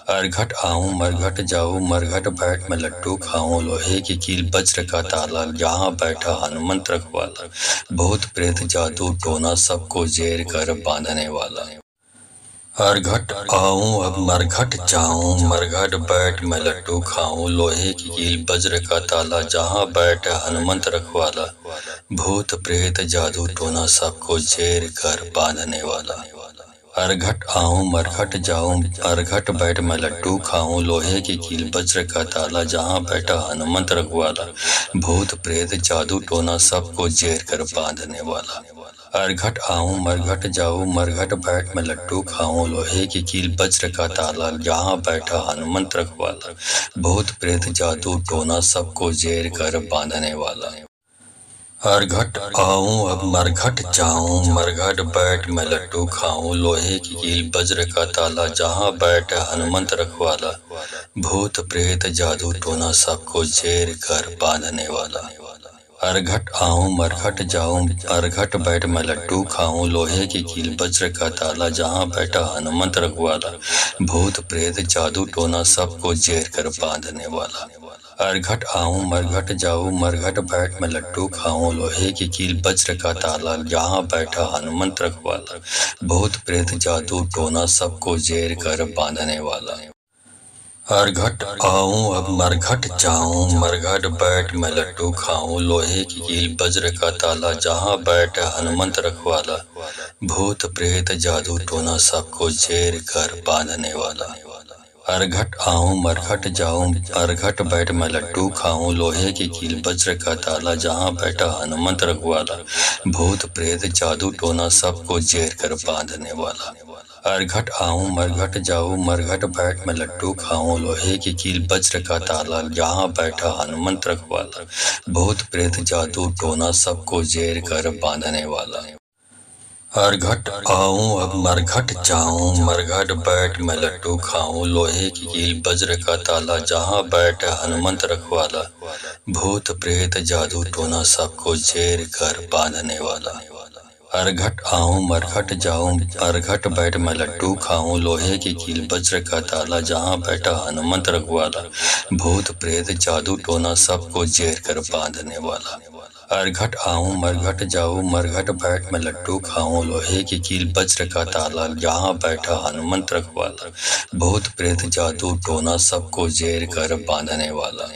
Speaker 1: अरघट आऊं मरघट जाऊं, मरघट बैठ मैं लड्डू खाऊं, लोहे की कील वज्र का ताला, जहां बैठा हनुमंत रखवाला, भूत प्रेत जादू टोना सबको जेर कर बांधने वाला। अरघट आऊं अब मरघट जाऊं, मरघट बैठ मैं लड्डू खाऊं, लोहे की कील वज्र का ताला, जहां बैठ हनुमंत रखवाला, भूत प्रेत जादू टोना सबको जेर कर बांधने वाला। अरघट आऊं मरघट जाऊं, अरघट बैठ मैं लड्डू खाऊं, लोहे की कील वज्र का ताला, जहां बैठा हनुमंत रखवाला, भूत प्रेत जादू टोना सबको जेर कर बांधने वाला। अरघट आऊं मरघट जाऊं, मरघट बैठ मैं लड्डू खाऊं, लोहे की कील वज्र का ताला, जहां बैठा हनुमंत रखवाला, भूत प्रेत जादू टोना सबको जेर कर बांधने वाला। अरघट आऊं अब मरघट जाऊं, मरघट बैठ मैं लड्डू खाऊं, लोहे की कील वज्र का ताला, जहां बैठ हनुमंत रखवाला, भूत प्रेत जादू टोना सबको जेर कर बांधने वाला। अरघट आऊं मरघट जाऊं, अरघट बैठ मैं लड्डू खाऊं, लोहे की कील वज्र का ताला, जहां बैठा हनुमंत रखवाला, भूत प्रेत जादू टोना सबको जेर कर बांधने वाला। अरघट आऊं मरघट जाऊं, मरघट बैठ मैं लड्डू खाऊं, लोहे की कील वज्र का ताला, जहां बैठा हनुमंत रखवाला, भूत प्रेत जादू टोना सबको जेर कर बांधने वाला। हरघट आऊं अब मरघट जाऊं, मरघट बैठ मैं लड्डू खाऊं। लोहे की कील वज्र का ताला, जहां बैठ हनुमंत रखवाला। भूत प्रेत जादू टोना सबको जेर कर बांधने वाला। हरघट आऊं मरघट जाऊं, हरघट बैठ मैं लड्डू खाऊं। लोहे की कील वज्र का ताला, जहां बैठा हनुमंत रखवाला। भूत प्रेत जादू टोना सबको जेर कर बांधने वाला। हरघट आऊं मरघट जाऊं, मरघट बैठ मैं लड्डू खाऊं। लोहे की कील वज्र का ताला, जहां बैठा हनुमंत रखवाला। भूत प्रेत जादू टोना सबको जेर कर बांधने वाला। हरघट आऊं अब मरघट जाऊं, मरघट बैठ मैं लड्डू खाऊं। लोहे की कील वज्र का ताला, जहां बैठ हनुमंत रखवाला। भूत प्रेत जादू टोना सबको जेर कर बांधने वाला। हरघट आऊं मरघट जाऊं, हरघट बैठ मैं लड्डू खाऊं। लोहे की कील वज्र का ताला, जहां बैठा हनुमंत रखवाला। भूत प्रेत जादू टोना सबको जेर कर बांधने वाला। हरघट आऊं मरघट जाऊं, मरघट बैठ मैं लड्डू खाऊं। लोहे की कील वज्र का ताला, जहां बैठा हनुमंत रखवाला। भूत प्रेत जादू टोना सबको जेर कर बांधने वाला।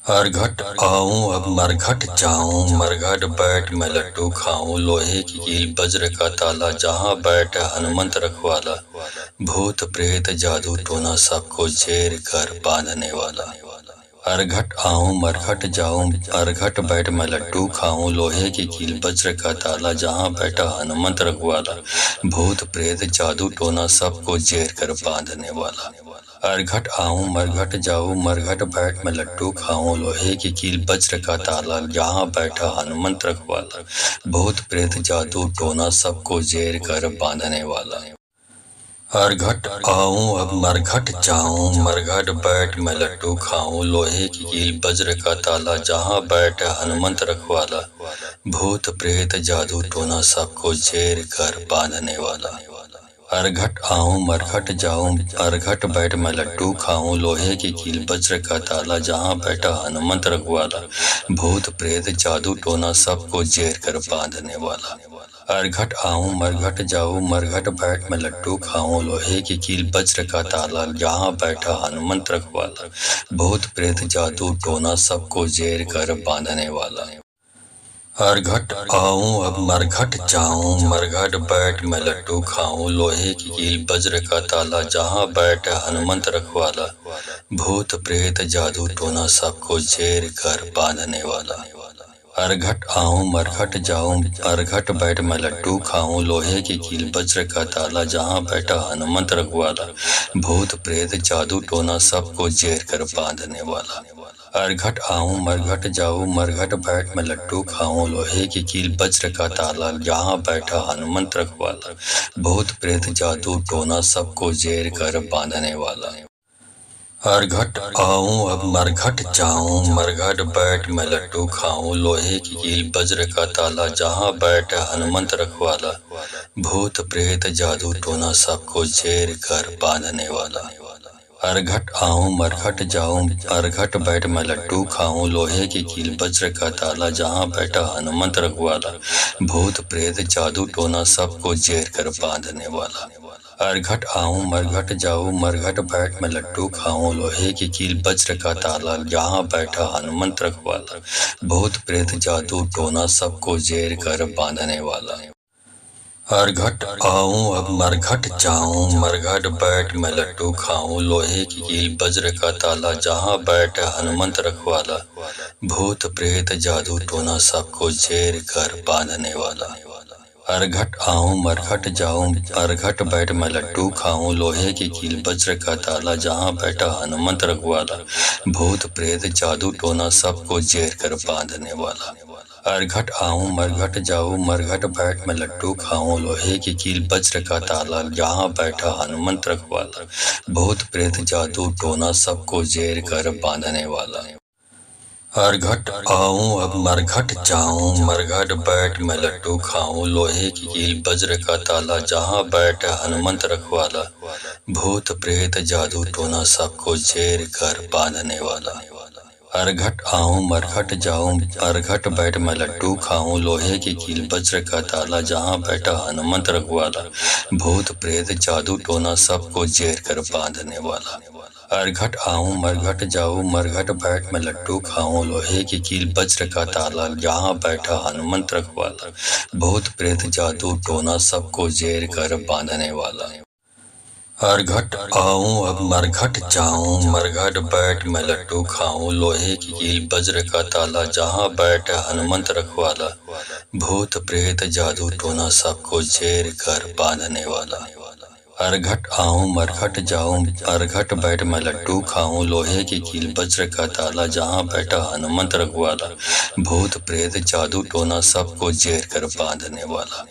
Speaker 1: हरघट आऊं अब मरघट जाऊं, मरघट बैठ मैं लड्डू खाऊं। लोहे की कील वज्र का ताला, जहां बैठ हनुमंत रखवाला। भूत प्रेत जादू टोना सबको जेर कर बांधने वाला। हरघट आऊं मरघट जाऊं, हरघट बैठ मैं लड्डू खाऊं। लोहे की कील वज्र का ताला, जहां बैठा हनुमंत रखवाला। भूत प्रेत जादू टोना सबको जेर कर बांधने वाला। हरघट आऊं मरघट जाऊं, मरघट बैठ मैं लड्डू खाऊं। लोहे की कील वज्र का ताला, जहां बैठा हनुमंत रखवाला। भूत प्रेत जादू टोना सबको जेर कर बांधने वाला। हरघट आऊं अब मरघट जाऊं, मरघट बैठ मैं लड्डू खाऊं। लोहे की कील वज्र का ताला, जहां बैठ हनुमंत रखवाला। भूत प्रेत जादू टोना सबको जेर कर बांधने वाला। हरघट आऊं मरघट जाऊं, हरघट बैठ मैं लड्डू खाऊं। लोहे की कील वज्र का ताला, जहां बैठा हनुमंत रखवाला। भूत प्रेत जादू टोना सबको जेर कर बांधने वाला। हरघट आऊं मरघट जाऊं, मरघट बैठ मैं लड्डू खाऊं। लोहे की कील वज्र का ताला, जहां बैठा हनुमंत रखवाला। भूत प्रेत जादू टोना सबको जेर कर बांधने वाला। हरघट आऊं अब मरघट जाऊं, मरघट बैठ मैं लड्डू खाऊं। लोहे की कील वज्र का ताला, जहां बैठ हनुमंत रखवाला। भूत प्रेत जादू टोना सबको जेर कर बांधने वाला। हरघट आऊं मरघट जाऊं, हरघट बैठ मैं लड्डू खाऊं। लोहे की कील वज्र का ताला, जहां बैठा हनुमंत रखवाला। भूत प्रेत जादू टोना सबको जेर कर बांधने वाला। हरघट आऊं मरघट जाऊं, मरघट बैठ मैं लड्डू खाऊं। लोहे की कील वज्र का ताला, जहां बैठा हनुमंत रखवाला। भूत प्रेत जादू टोना सबको जेर कर बांधने वाला। हरघट आऊं अब मरघट जाऊं, मरघट बैठ मैं लड्डू खाऊं। लोहे की कील वज्र का ताला, जहां बैठ हनुमंत रखवाला। भूत प्रेत जादू टोना सबको जेर कर बांधने वाला। हरघट आऊं मरघट जाऊं, हरघट बैठ मैं लड्डू खाऊं। लोहे की कील वज्र का ताला, जहां बैठा हनुमंत रखवाला। भूत प्रेत जादू टोना सबको जेर कर बांधने वाला। हरघट आऊं मरघट जाऊं, मरघट बैठ मैं लड्डू खाऊं। लोहे की कील वज्र का ताला, जहां बैठा हनुमंत रखवाला। भूत प्रेत जादू टोना सबको जेर कर बांधने वाला। हरघट आऊं अब मरघट जाऊं, मरघट बैठ मैं लड्डू खाऊं। लोहे की कील वज्र का ताला, जहां बैठ हनुमंत रखवाला। भूत प्रेत जादू टोना सबको जेर कर बांधने वाला। हरघट आऊं मरघट जाऊं, हरघट बैठ मैं लड्डू खाऊं। लोहे की कील वज्र का ताला, जहां बैठा हनुमंत रखवाला। भूत प्रेत जादू टोना सबको जेर कर बांधने वाला। हरघट आऊं मरघट जाऊं, मरघट बैठ मैं लड्डू खाऊं। लोहे की कील वज्र का ताला, जहां बैठा हनुमंत रखवाला। भूत प्रेत जादू टोना सबको जेर कर बांधने वाला। हरघट आऊं अब मरघट जाऊं, मरघट बैठ मैं लड्डू खाऊं। लोहे की कील वज्र का ताला, जहां बैठ हनुमंत रखवाला। भूत प्रेत जादू टोना सबको जेर कर बांधने वाला। हरघट आऊं मरघट जाऊं, हरघट बैठ मैं लड्डू खाऊं। लोहे की कील वज्र का ताला, जहां बैठा हनुमंत रखवाला। भूत प्रेत जादू टोना सबको जेर कर बांधने वाला। अरघट आऊं मरघट जाऊं मरघट बैठ मैं लड्डू खाऊं लोहे की कील वज्र का ताला यहाँ बैठा हनुमंत रखवाला भूत प्रेत जादू टोना सबको जेर कर बांधने वाला। अरघट आऊं अब मरघट जाऊं मरघट बैठ मैं लड्डू खाऊं लोहे की कील वज्र का ताला जहाँ बैठ हनुमंत रखवाला भूत प्रेत जादू टोना सबको जेर कर बांधने वाला। अरघट आऊं मरघट जाऊं अरघट बैठ मैं लड्डू खाऊं लोहे की कील वज्र का ताला जहाँ बैठा हनुमंत रखवाला भूत प्रेत जादू टोना सबको जेर कर बांधने वाला।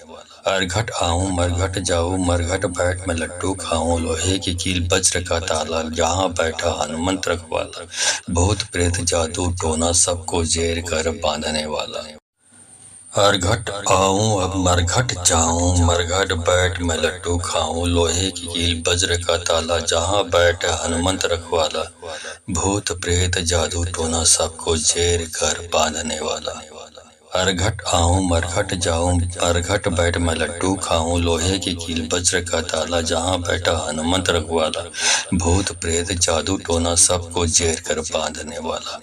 Speaker 1: अरघट आऊं मरघट जाऊं मरघट बैठ मैं लड्डू खाऊं लोहे की कील वज्र का ताला यहाँ बैठा हनुमंत रखवाला भूत प्रेत जादू टोना सबको जेर कर बांधने वाला। अरघट आऊं अब मरघट जाऊं मरघट बैठ मैं लड्डू खाऊं लोहे की कील वज्र का ताला जहाँ बैठ हनुमंत रखवाला भूत प्रेत जादू टोना सबको जेर कर बांधने वाला। अरघट आऊं मरघट जाऊं अरघट बैठ मैं लड्डू खाऊं लोहे की कील वज्र का ताला जहाँ बैठा हनुमंत रखवाला भूत प्रेत जादू टोना सबको जेर कर बांधने वाला।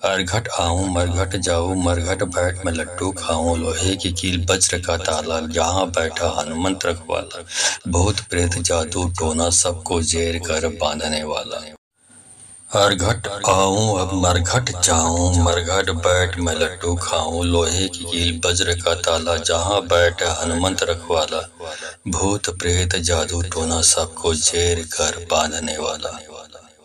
Speaker 1: अरघट आऊं मरघट जाऊं मरघट बैठ मैं लड्डू खाऊं लोहे की कील वज्र का ताला यहाँ बैठा हनुमंत रखवाला भूत प्रेत जादू टोना सबको जेर कर बांधने वाला। अरघट आऊं अब मरघट जाऊं मरघट बैठ मैं लड्डू खाऊं लोहे की कील वज्र का ताला जहाँ बैठ हनुमंत रखवाला भूत प्रेत जादू टोना सबको जेर कर बांधने वाला।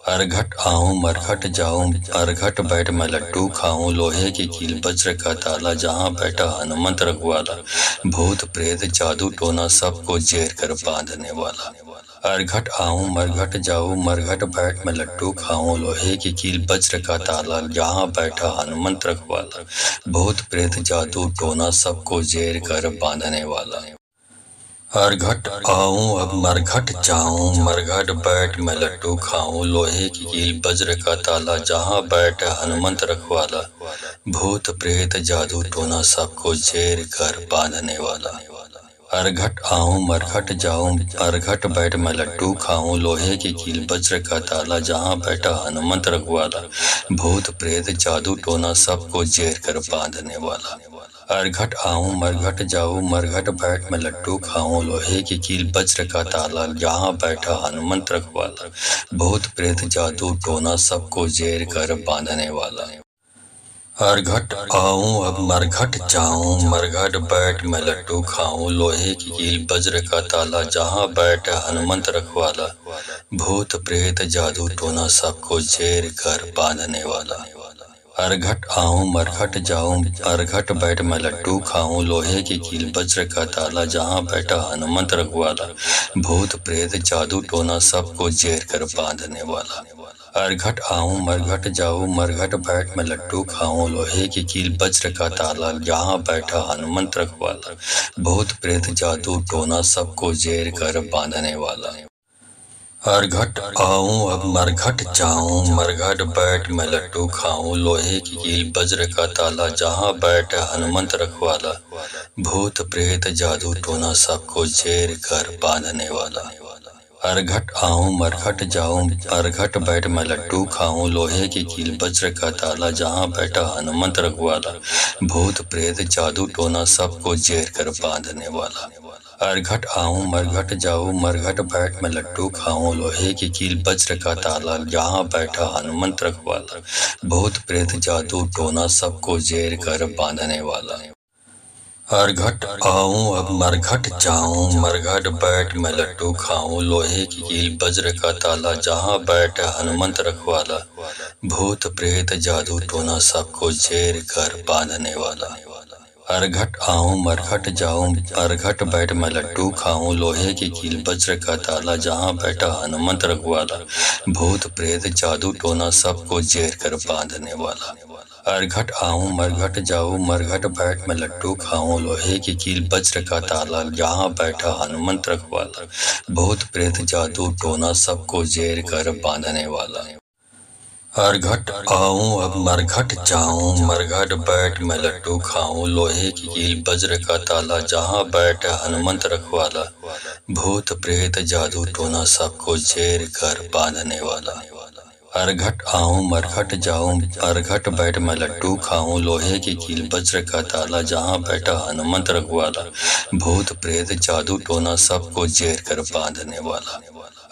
Speaker 1: अरघट आऊं मरघट जाऊं अरघट बैठ मैं लड्डू खाऊं लोहे की कील वज्र का ताला जहाँ बैठा हनुमंत रखवाला भूत प्रेत जादू टोना सबको जेर कर बांधने वाला। अरघट आऊं मरघट जाऊं मरघट बैठ मैं लड्डू खाऊं लोहे की कील वज्र का ताला यहाँ बैठा हनुमंत रखवाला भूत प्रेत जादू टोना सबको जेर कर बांधने वाला। अरघट आऊं अब मरघट जाऊं मरघट बैठ मैं लड्डू खाऊं लोहे की कील वज्र का ताला जहाँ बैठ हनुमंत रखवाला भूत प्रेत जादू टोना सबको जेर कर बांधने वाला। अरघट आऊं मरघट जाऊं अरघट बैठ मैं लड्डू खाऊं लोहे की कील वज्र का ताला जहाँ बैठा हनुमंत रखवाला भूत प्रेत जादू टोना सबको जेर कर बांधने वाला। अरघट आऊं मरघट जाऊं मरघट बैठ मैं लड्डू खाऊं लोहे की कील वज्र का ताला यहाँ बैठा हनुमंत रखवाला भूत प्रेत जादू टोना सबको जेर कर बांधने वाला। अरघट आऊं अब मरघट जाऊं मरघट बैठ मैं लड्डू खाऊं लोहे की कील वज्र का ताला जहाँ बैठ हनुमंत रखवाला भूत प्रेत जादू टोना सबको जेर कर बांधने वाला। अरघट आऊं मरघट जाऊं अरघट बैठ मैं लड्डू खाऊं लोहे की कील वज्र का ताला जहाँ बैठा हनुमंत रखवाला भूत प्रेत जादू टोना सबको जेर कर बांधने वाला। अरघट आऊं मरघट जाऊं मरघट बैठ मैं लड्डू खाऊं लोहे की कील वज्र का ताला यहाँ बैठा हनुमंत रखवाला भूत प्रेत जादू टोना सबको जेर कर बांधने वाला। अरघट आऊं अब मरघट जाऊं मरघट बैठ मैं लड्डू खाऊं लोहे की कील वज्र का ताला जहाँ बैठ हनुमंत रखवाला भूत प्रेत जादू टोना सबको जेर कर बांधने वाला। अरघट आऊं मरघट जाऊं अरघट बैठ मैं लड्डू खाऊं लोहे की कील वज्र का ताला जहाँ बैठा हनुमंत रखवाला भूत प्रेत जादू टोना सबको जेर कर बांधने वाला। अरघट आऊं मरघट जाऊं मरघट बैठ मैं लड्डू खाऊं लोहे की कील वज्र का ताला यहाँ बैठा हनुमंत रखवाला भूत प्रेत जादू टोना सबको जेर कर बांधने वाला। अरघट आऊं अब मरघट जाऊं मरघट बैठ मैं लड्डू खाऊं लोहे की कील वज्र का ताला जहाँ बैठ हनुमंत रखवाला भूत प्रेत जादू टोना सबको जेर कर बांधने वाला। अरघट आऊं मरघट जाऊं अरघट बैठ मैं लड्डू खाऊं लोहे की कील वज्र का ताला जहाँ बैठा हनुमंत रखवाला भूत प्रेत जादू टोना सबको जेर कर बांधने वाला। अरघट आऊं मरघट जाऊं मरघट बैठ मैं लड्डू खाऊं लोहे की कील वज्र का ताला यहाँ बैठा हनुमंत रखवाला भूत प्रेत जादू टोना सबको जेर कर बांधने वाला। अरघट आऊं अब मरघट जाऊं मरघट बैठ मैं लड्डू खाऊं लोहे की कील वज्र का ताला जहाँ बैठ हनुमंत रखवाला भूत प्रेत जादू टोना सबको जेर कर बांधने वाला। अरघट आऊं मरघट जाऊं, अरघट बैठ मैं लड्डू खाऊं, लोहे की कील वज्र का ताला, जहां बैठा हनुमंत रखवाला, भूत प्रेत जादू टोना सबको जेर कर बांधने वाला।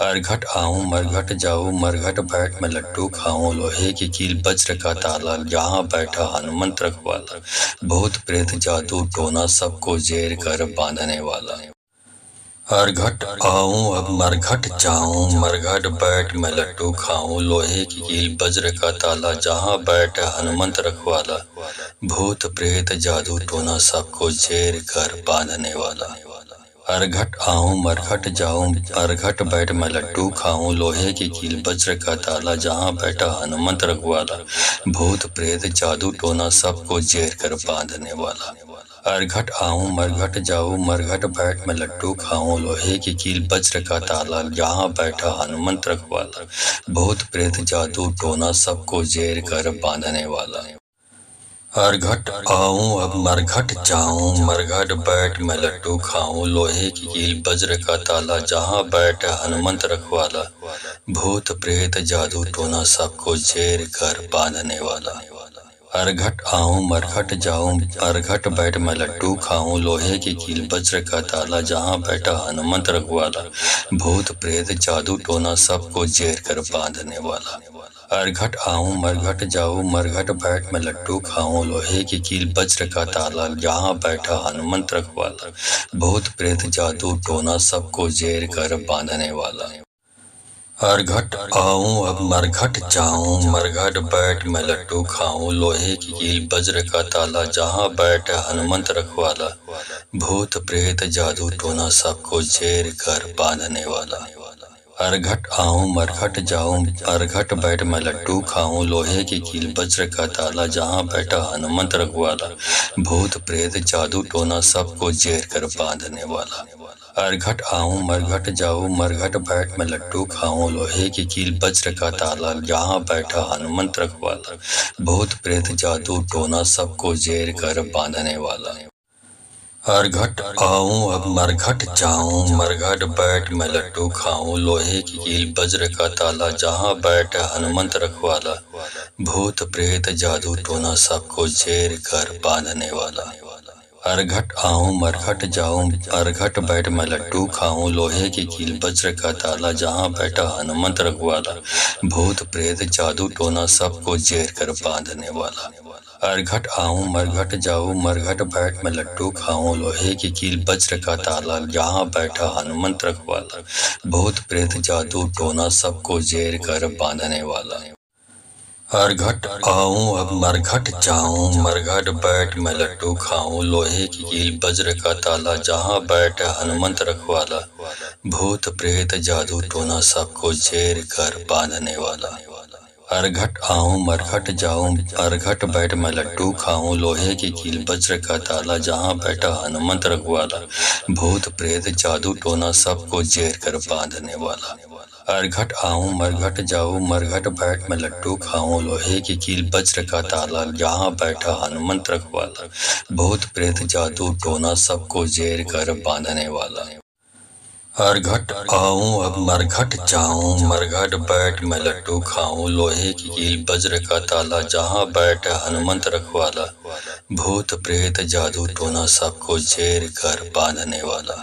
Speaker 1: अरघट आऊं मरघट जाऊं, मरघट बैठ मैं लड्डू खाऊं, लोहे की कील वज्र का ताला, जहां बैठा हनुमंत रखवाला, भूत प्रेत जादू टोना सबको जेर कर बांधने वाला। अरघट आऊं अब मरघट जाऊं, मरघट बैठ मैं लड्डू खाऊं, लोहे की कील वज्र का ताला, जहां बैठ हनुमंत रखवाला, भूत प्रेत जादू टोना सबको जेर कर बांधने वाला। अरघट आऊं मरघट जाऊं, अरघट बैठ मैं लड्डू खाऊं, लोहे की कील वज्र का ताला, जहां बैठा हनुमंत रखवाला, भूत प्रेत जादू टोना सबको जेर कर बांधने वाला। अरघट आऊं मरघट जाऊं, मरघट बैठ मैं लड्डू खाऊं, लोहे की कील वज्र का ताला, जहां बैठा हनुमंत रखवाला, भूत प्रेत जादू टोना सबको जेर कर बांधने वाला। अरघट आऊं अब मरघट जाऊं, मरघट बैठ मैं लड्डू खाऊं, लोहे की कील वज्र का ताला, जहां बैठ हनुमंत रखवाला, भूत प्रेत जादू टोना सबको जेर कर बांधने वाला। अरघट आऊं मरघट जाऊं, अरघट बैठ मैं लड्डू खाऊं, लोहे की कील वज्र का ताला, जहां बैठा हनुमंत रखवाला, भूत प्रेत जादू टोना सबको जेर कर बांधने वाला। अरघट आऊं मरघट जाऊं, मरघट बैठ मैं लड्डू खाऊं, लोहे की कील वज्र का ताला, जहां बैठा हनुमंत रखवाला, भूत प्रेत जादू टोना सबको जेर कर बांधने वाला। अरघट आऊं अब मरघट जाऊं, मरघट बैठ मैं लड्डू खाऊं, लोहे की कील वज्र का ताला, जहां बैठ हनुमंत रखवाला, भूत प्रेत जादू टोना सबको जेर कर बांधने वाला। अरघट आऊं मरघट जाऊं, अरघट बैठ मैं लड्डू खाऊं, लोहे की कील वज्र का ताला, जहां बैठा हनुमंत रखवाला, भूत प्रेत जादू टोना सबको जेर कर बांधने वाला। अरघट आऊं मरघट जाऊं, मरघट बैठ मैं लड्डू खाऊं, लोहे की कील वज्र का ताला, जहां बैठा हनुमंत रखवाला, भूत प्रेत जादू टोना सबको जेर कर बांधने वाला। अरघट आऊं अब मरघट जाऊं, मरघट बैठ मैं लड्डू खाऊं, लोहे की कील वज्र का ताला, जहां बैठ हनुमंत रखवाला, भूत प्रेत जादू टोना सबको जेर कर बांधने वाला। अरघट आऊं मरघट जाऊं, अरघट बैठ मैं लड्डू खाऊं, लोहे की कील वज्र का ताला, जहां बैठा हनुमंत रखवाला, भूत प्रेत जादू टोना सबको जेर कर बांधने वाला। अरघट आऊं मरघट जाऊं, मरघट बैठ मैं लड्डू खाऊं, लोहे की कील वज्र का ताला, जहां बैठा हनुमंत रखवाला, भूत प्रेत जादू टोना सबको जेर कर बांधने वाला। अरघट आऊं अब मरघट जाऊं, मरघट बैठ मैं लड्डू खाऊं, लोहे की कील वज्र का ताला, जहां बैठ हनुमंत रखवाला, भूत प्रेत जादू टोना सबको जेर कर बांधने वाला। अरघट आऊं मरघट जाऊं, अरघट बैठ मैं लड्डू खाऊं, लोहे की कील वज्र का ताला, जहां बैठा हनुमंत रखवाला, भूत प्रेत जादू टोना सबको जेर कर बांधने वाला। अरघट आऊं मरघट जाऊं, मरघट बैठ मैं लड्डू खाऊं, लोहे की कील वज्र का ताला, जहां बैठा हनुमंत रखवाला, भूत प्रेत जादू टोना सबको जेर कर बांधने वाला। अरघट आऊं अब मरघट जाऊं, मरघट बैठ मैं लड्डू खाऊं, लोहे की कील वज्र का ताला, जहां बैठ हनुमंत रखवाला, भूत प्रेत जादू टोना सबको जेर कर बांधने वाला।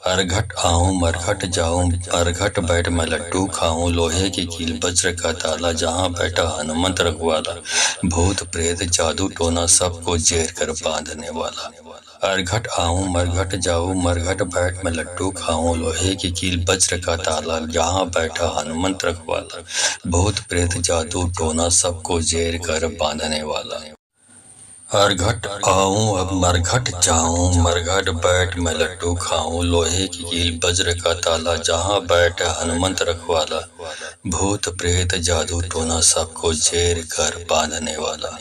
Speaker 1: अरघट आऊं मरघट जाऊं, अरघट बैठ मैं लड्डू खाऊं, लोहे की कील वज्र का ताला, जहां बैठा हनुमंत रखवाला, भूत प्रेत जादू टोना सबको जेर कर बांधने वाला। अरघट आऊं मरघट जाऊं, मरघट बैठ मैं लड्डू खाऊं, लोहे की कील वज्र का ताला, जहां बैठा हनुमंत रखवाला, भूत प्रेत जादू टोना सबको जेर कर बांधने वाला। अरघट आऊं अब मरघट जाऊं, मरघट बैठ मैं लड्डू खाऊं, लोहे की कील वज्र का ताला, जहां बैठ हनुमंत रखवाला, भूत प्रेत जादू टोना सबको जेर कर बांधने वाला।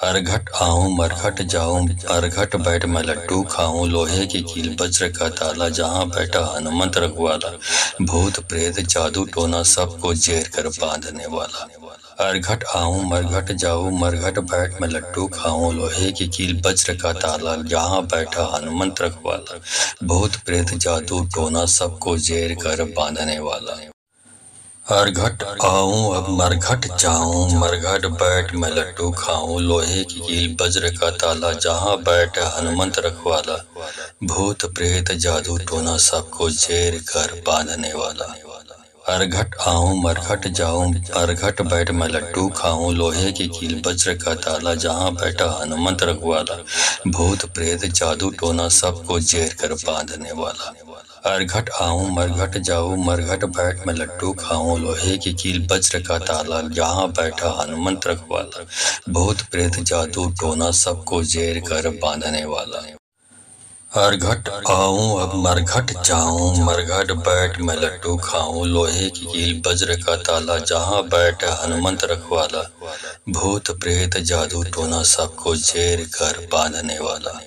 Speaker 1: अरघट आऊं मरघट जाऊं, अरघट बैठ मैं लड्डू खाऊं, लोहे की कील वज्र का ताला, जहां बैठा हनुमंत रखवाला, भूत प्रेत जादू टोना सबको जेर कर बांधने वाला। अरघट आऊं मरघट जाऊं, मरघट बैठ मैं लड्डू खाऊं, लोहे की कील वज्र का ताला, जहां बैठा हनुमंत रखवाला, भूत प्रेत जादू टोना सबको जेर कर बांधने वाला। हरघट आऊं अब मरघट जाऊं, मरघट बैठ मैं लड्डू खाऊं। लोहे की कील वज्र का ताला, जहां बैठ हनुमंत रखवाला। भूत प्रेत जादू टोना सबको जेर कर बांधने वाला। हरघट आऊं मरघट जाऊं, हरघट बैठ मैं लड्डू खाऊं। लोहे की कील वज्र का ताला, जहां बैठा हनुमंत रखवाला। भूत प्रेत जादू टोना सबको जेर कर बांधने वाला। हरघट आऊं मरघट जाऊं, मरघट बैठ मैं लड्डू खाऊं। लोहे की कील वज्र का ताला, जहां बैठा हनुमंत रखवाला। भूत प्रेत जादू टोना सबको जेर कर बांधने वाला। हरघट आऊं अब मरघट जाऊं, मरघट बैठ मैं लड्डू खाऊं। लोहे की कील वज्र का ताला, जहां बैठ हनुमंत रखवाला। भूत प्रेत जादू टोना सबको जेर कर बांधने वाला।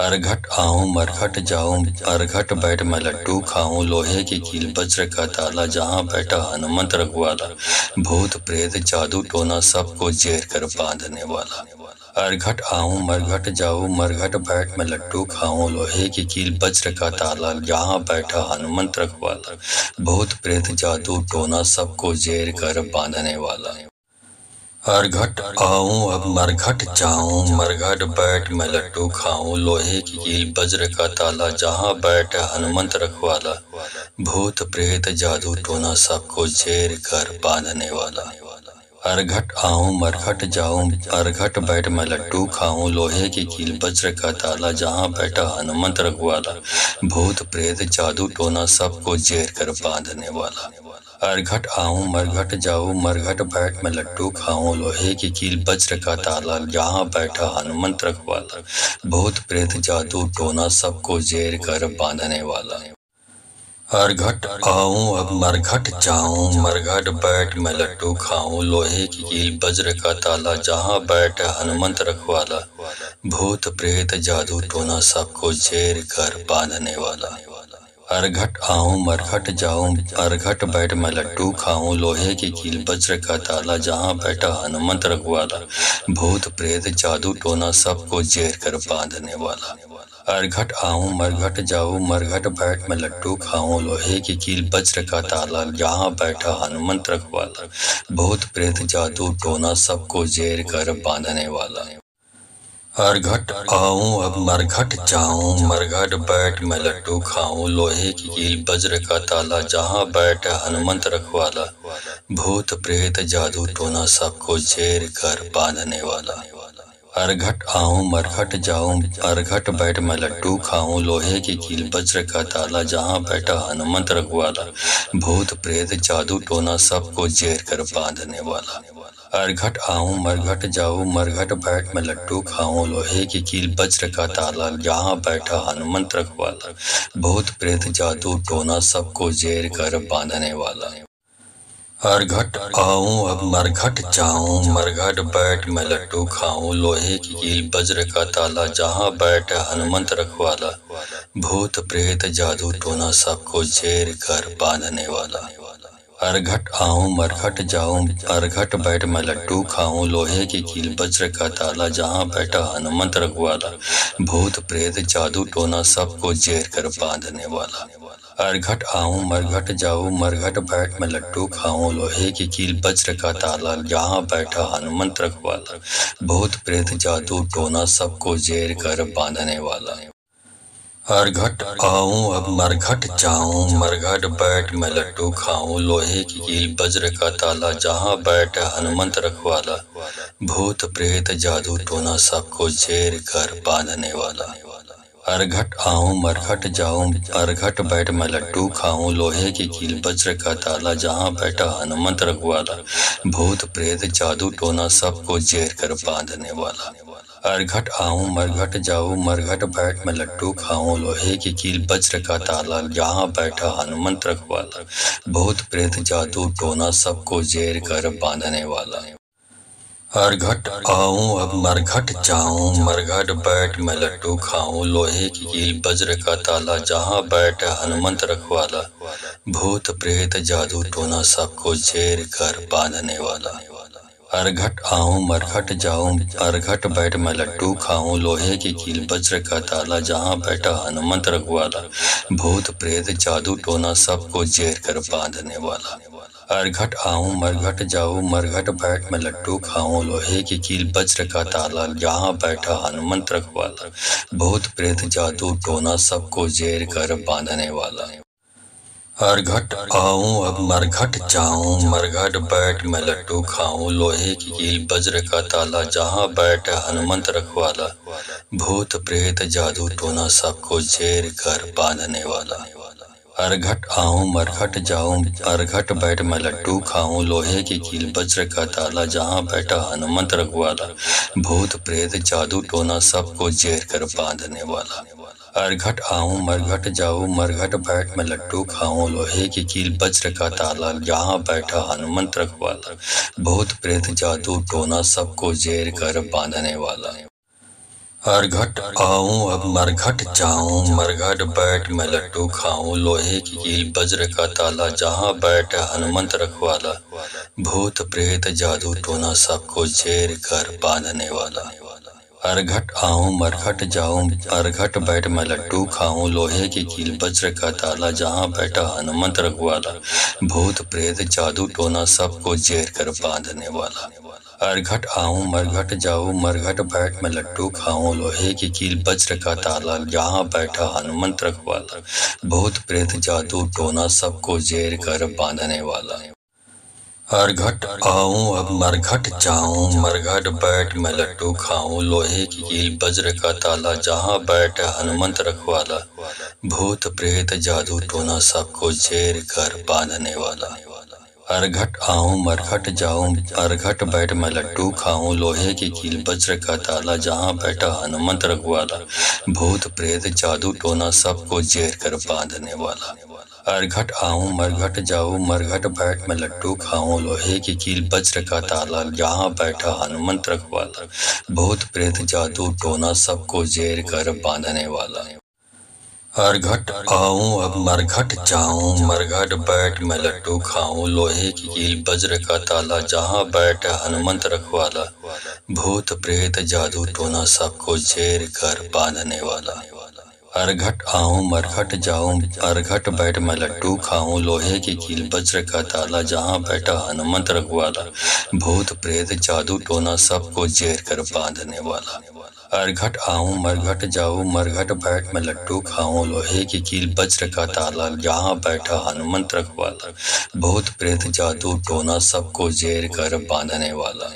Speaker 1: हरघट आऊं मरघट जाऊं, हरघट बैठ मैं लड्डू खाऊं। लोहे की कील वज्र का ताला, जहां बैठा हनुमंत रखवाला। भूत प्रेत जादू टोना सबको जेर कर बांधने वाला। हरघट आऊं मरघट जाऊं, मरघट बैठ मैं लड्डू खाऊं। लोहे की कील वज्र का ताला, जहां बैठा हनुमंत रखवाला। भूत प्रेत जादू टोना सबको जेर कर बांधने वाला। हरघट आऊं अब मरघट जाऊं, मरघट बैठ मैं लड्डू खाऊं। लोहे की कील वज्र का ताला, जहां बैठ हनुमंत रखवाला। भूत प्रेत जादू टोना सबको जेर कर बांधने वाला। हरघट आऊं मरघट जाऊं, हरघट बैठ मैं लड्डू खाऊं। लोहे की कील वज्र का ताला, जहां बैठा हनुमंत रखवाला। भूत प्रेत जादू टोना सबको जेर कर बांधने वाला। हरघट आऊं मरघट जाऊं, मरघट बैठ मैं लड्डू खाऊं। लोहे की कील वज्र का ताला, जहां बैठा हनुमंत रखवाला। भूत प्रेत जादू टोना सबको जेर कर बांधने वाला। हरघट आऊं अब मरघट जाऊं, मरघट बैठ मैं लड्डू खाऊं। लोहे की कील वज्र का ताला, जहां बैठ हनुमंत रखवाला। भूत प्रेत जादू टोना सबको जेर कर बांधने वाला। हरघट आऊं मरघट जाऊं, हरघट बैठ मैं लड्डू खाऊं। लोहे की कील वज्र का ताला, जहां बैठा हनुमंत रखवाला। भूत प्रेत जादू टोना सबको जेर कर बांधने वाला। हरघट आऊं मरघट जाऊं, मरघट बैठ मैं लड्डू खाऊं। लोहे की कील वज्र का ताला, जहां बैठा हनुमंत रखवाला। भूत प्रेत जादू टोना सबको जेर कर बांधने वाला। हरघट आऊं अब मरघट जाऊं, मरघट बैठ मैं लड्डू खाऊं। लोहे की कील वज्र का ताला, जहां बैठ हनुमंत रखवाला। भूत प्रेत जादू टोना सबको जेर कर बांधने वाला। हरघट आऊं मरघट जाऊं, हरघट बैठ मैं लड्डू खाऊं। लोहे की कील वज्र का ताला, जहां बैठा हनुमंत रखवाला। भूत प्रेत जादू टोना सबको जेर कर बांधने वाला। हरघट आऊं मरघट जाऊं, मरघट बैठ मैं लड्डू खाऊं। लोहे की कील वज्र का ताला, जहां बैठा हनुमंत रखवाला। भूत प्रेत जादू टोना सबको जेर कर बांधने वाला। हरघट आऊं अब मरघट जाऊं, मरघट बैठ मैं लड्डू खाऊं। लोहे की कील वज्र का ताला, जहां बैठ हनुमंत रखवाला। भूत प्रेत जादू टोना सबको जेर कर बांधने वाला। हरघट आऊं मरघट जाऊं, हरघट बैठ मैं लड्डू खाऊं। लोहे की कील वज्र का ताला, जहां बैठा हनुमंत रखवाला। भूत प्रेत जादू टोना सबको जेर कर बांधने वाला। हरघट आऊं मरघट जाऊं, मरघट बैठ मैं लड्डू खाऊं। लोहे की कील वज्र का ताला, जहां बैठा हनुमंत रखवाला। भूत प्रेत जादू टोना सबको जेर कर बांधने वाला। हरघट आऊं अब मरघट जाऊं, मरघट बैठ मैं लड्डू खाऊं। लोहे की कील वज्र का ताला, जहां बैठ हनुमंत रखवाला। भूत प्रेत जादू टोना सबको जेर कर बांधने वाला। हरघट आऊं मरघट जाऊं, हरघट बैठ मैं लड्डू खाऊं। लोहे की कील वज्र का ताला, जहां बैठा हनुमंत रखवाला। भूत प्रेत जादू टोना सबको जेर कर बांधने वाला। हरघट आऊं मरघट जाऊं, मरघट बैठ मैं लड्डू खाऊं। लोहे की कील वज्र का ताला, जहां बैठा हनुमंत रखवाला। भूत प्रेत जादू टोना सबको जेर कर बांधने वाला। हरघट आऊं अब मरघट जाऊं, मरघट बैठ मैं लड्डू खाऊं। लोहे की कील वज्र का ताला, जहां बैठ हनुमंत रखवाला। भूत प्रेत जादू टोना सबको जेर कर बांधने वाला। हरघट आऊं मरघट जाऊं, हरघट बैठ मैं लड्डू खाऊं। लोहे की कील वज्र का ताला, जहां बैठा हनुमंत रखवाला। भूत प्रेत जादू टोना सबको जेर कर बांधने वाला। अरघट आऊं मरघट जाऊं मरघट बैठ मैं लड्डू खाऊं लोहे की कील वज्र का ताला यहाँ बैठा हनुमंत रखवाला भूत प्रेत जादू टोना सबको जेर कर बांधने वाला। अरघट आऊं अब मरघट जाऊं मरघट बैठ मैं लड्डू खाऊं लोहे की कील वज्र का ताला जहाँ बैठ हनुमंत रखवाला भूत प्रेत जादू टोना सबको जेर कर बांधने वाला। अरघट आऊं मरघट जाऊं अरघट बैठ मैं लड्डू खाऊं लोहे की कील वज्र का ताला जहाँ बैठा हनुमंत रखवाला भूत प्रेत जादू टोना सबको जेर कर बांधने वाला। अरघट आऊं मरघट जाऊं मरघट बैठ मैं लड्डू खाऊं लोहे की कील वज्र का ताला यहाँ बैठा हनुमंत रखवाला भूत प्रेत जादू टोना सबको जेर कर बांधने वाला। अरघट आऊं अब मरघट जाऊं मरघट बैठ मैं लड्डू खाऊं लोहे की कील वज्र का ताला जहाँ बैठ हनुमंत रखवाला भूत प्रेत जादू टोना सबको जेर कर बांधने वाला। अरघट आऊं मरघट जाऊं अरघट बैठ मैं लड्डू खाऊं लोहे की कील वज्र का ताला जहाँ बैठा हनुमंत रखवाला भूत प्रेत जादू टोना सबको जेर कर बांधने वाला। अरघट आऊं मरघट जाऊं मरघट बैठ मैं लड्डू खाऊं लोहे की कील वज्र का ताला यहाँ बैठा हनुमंत रखवाला भूत प्रेत जादू टोना सबको जेर कर बांधने वाला। अरघट आऊं अब मरघट जाऊं मरघट बैठ मैं लड्डू खाऊं लोहे की कील वज्र का ताला जहाँ बैठ हनुमंत रखवाला भूत प्रेत जादू टोना सबको जेर कर बांधने वाला। अरघट आऊं मरघट जाऊं अरघट बैठ मैं लड्डू खाऊं लोहे की कील वज्र का ताला जहाँ बैठा हनुमंत रखवाला भूत प्रेत जादू टोना सबको जेर कर बांधने वाला। अरघट आऊं मरघट जाऊं मरघट बैठ मैं लड्डू खाऊं लोहे की कील वज्र का ताला यहाँ बैठा हनुमंत रखवाला भूत प्रेत जादू टोना सबको जेर कर बांधने वाला। अरघट आऊं अब मरघट जाऊं मरघट बैठ मैं लड्डू खाऊं लोहे की कील वज्र का ताला जहाँ बैठ हनुमंत रखवाला भूत प्रेत जादू टोना सबको जेर कर बांधने वाला। अरघट आऊं मरघट जाऊं अरघट बैठ मैं लड्डू खाऊं लोहे की कील वज्र का ताला जहाँ बैठा हनुमंत रखवाला भूत प्रेत जादू टोना सबको जेर कर बांधने वाला। अरघट आऊं मरघट जाऊं मरघट बैठ मैं लड्डू खाऊं लोहे की कील वज्र का ताला यहाँ बैठा हनुमंत रखवाला भूत प्रेत जादू टोना सबको जेर कर बांधने वाला।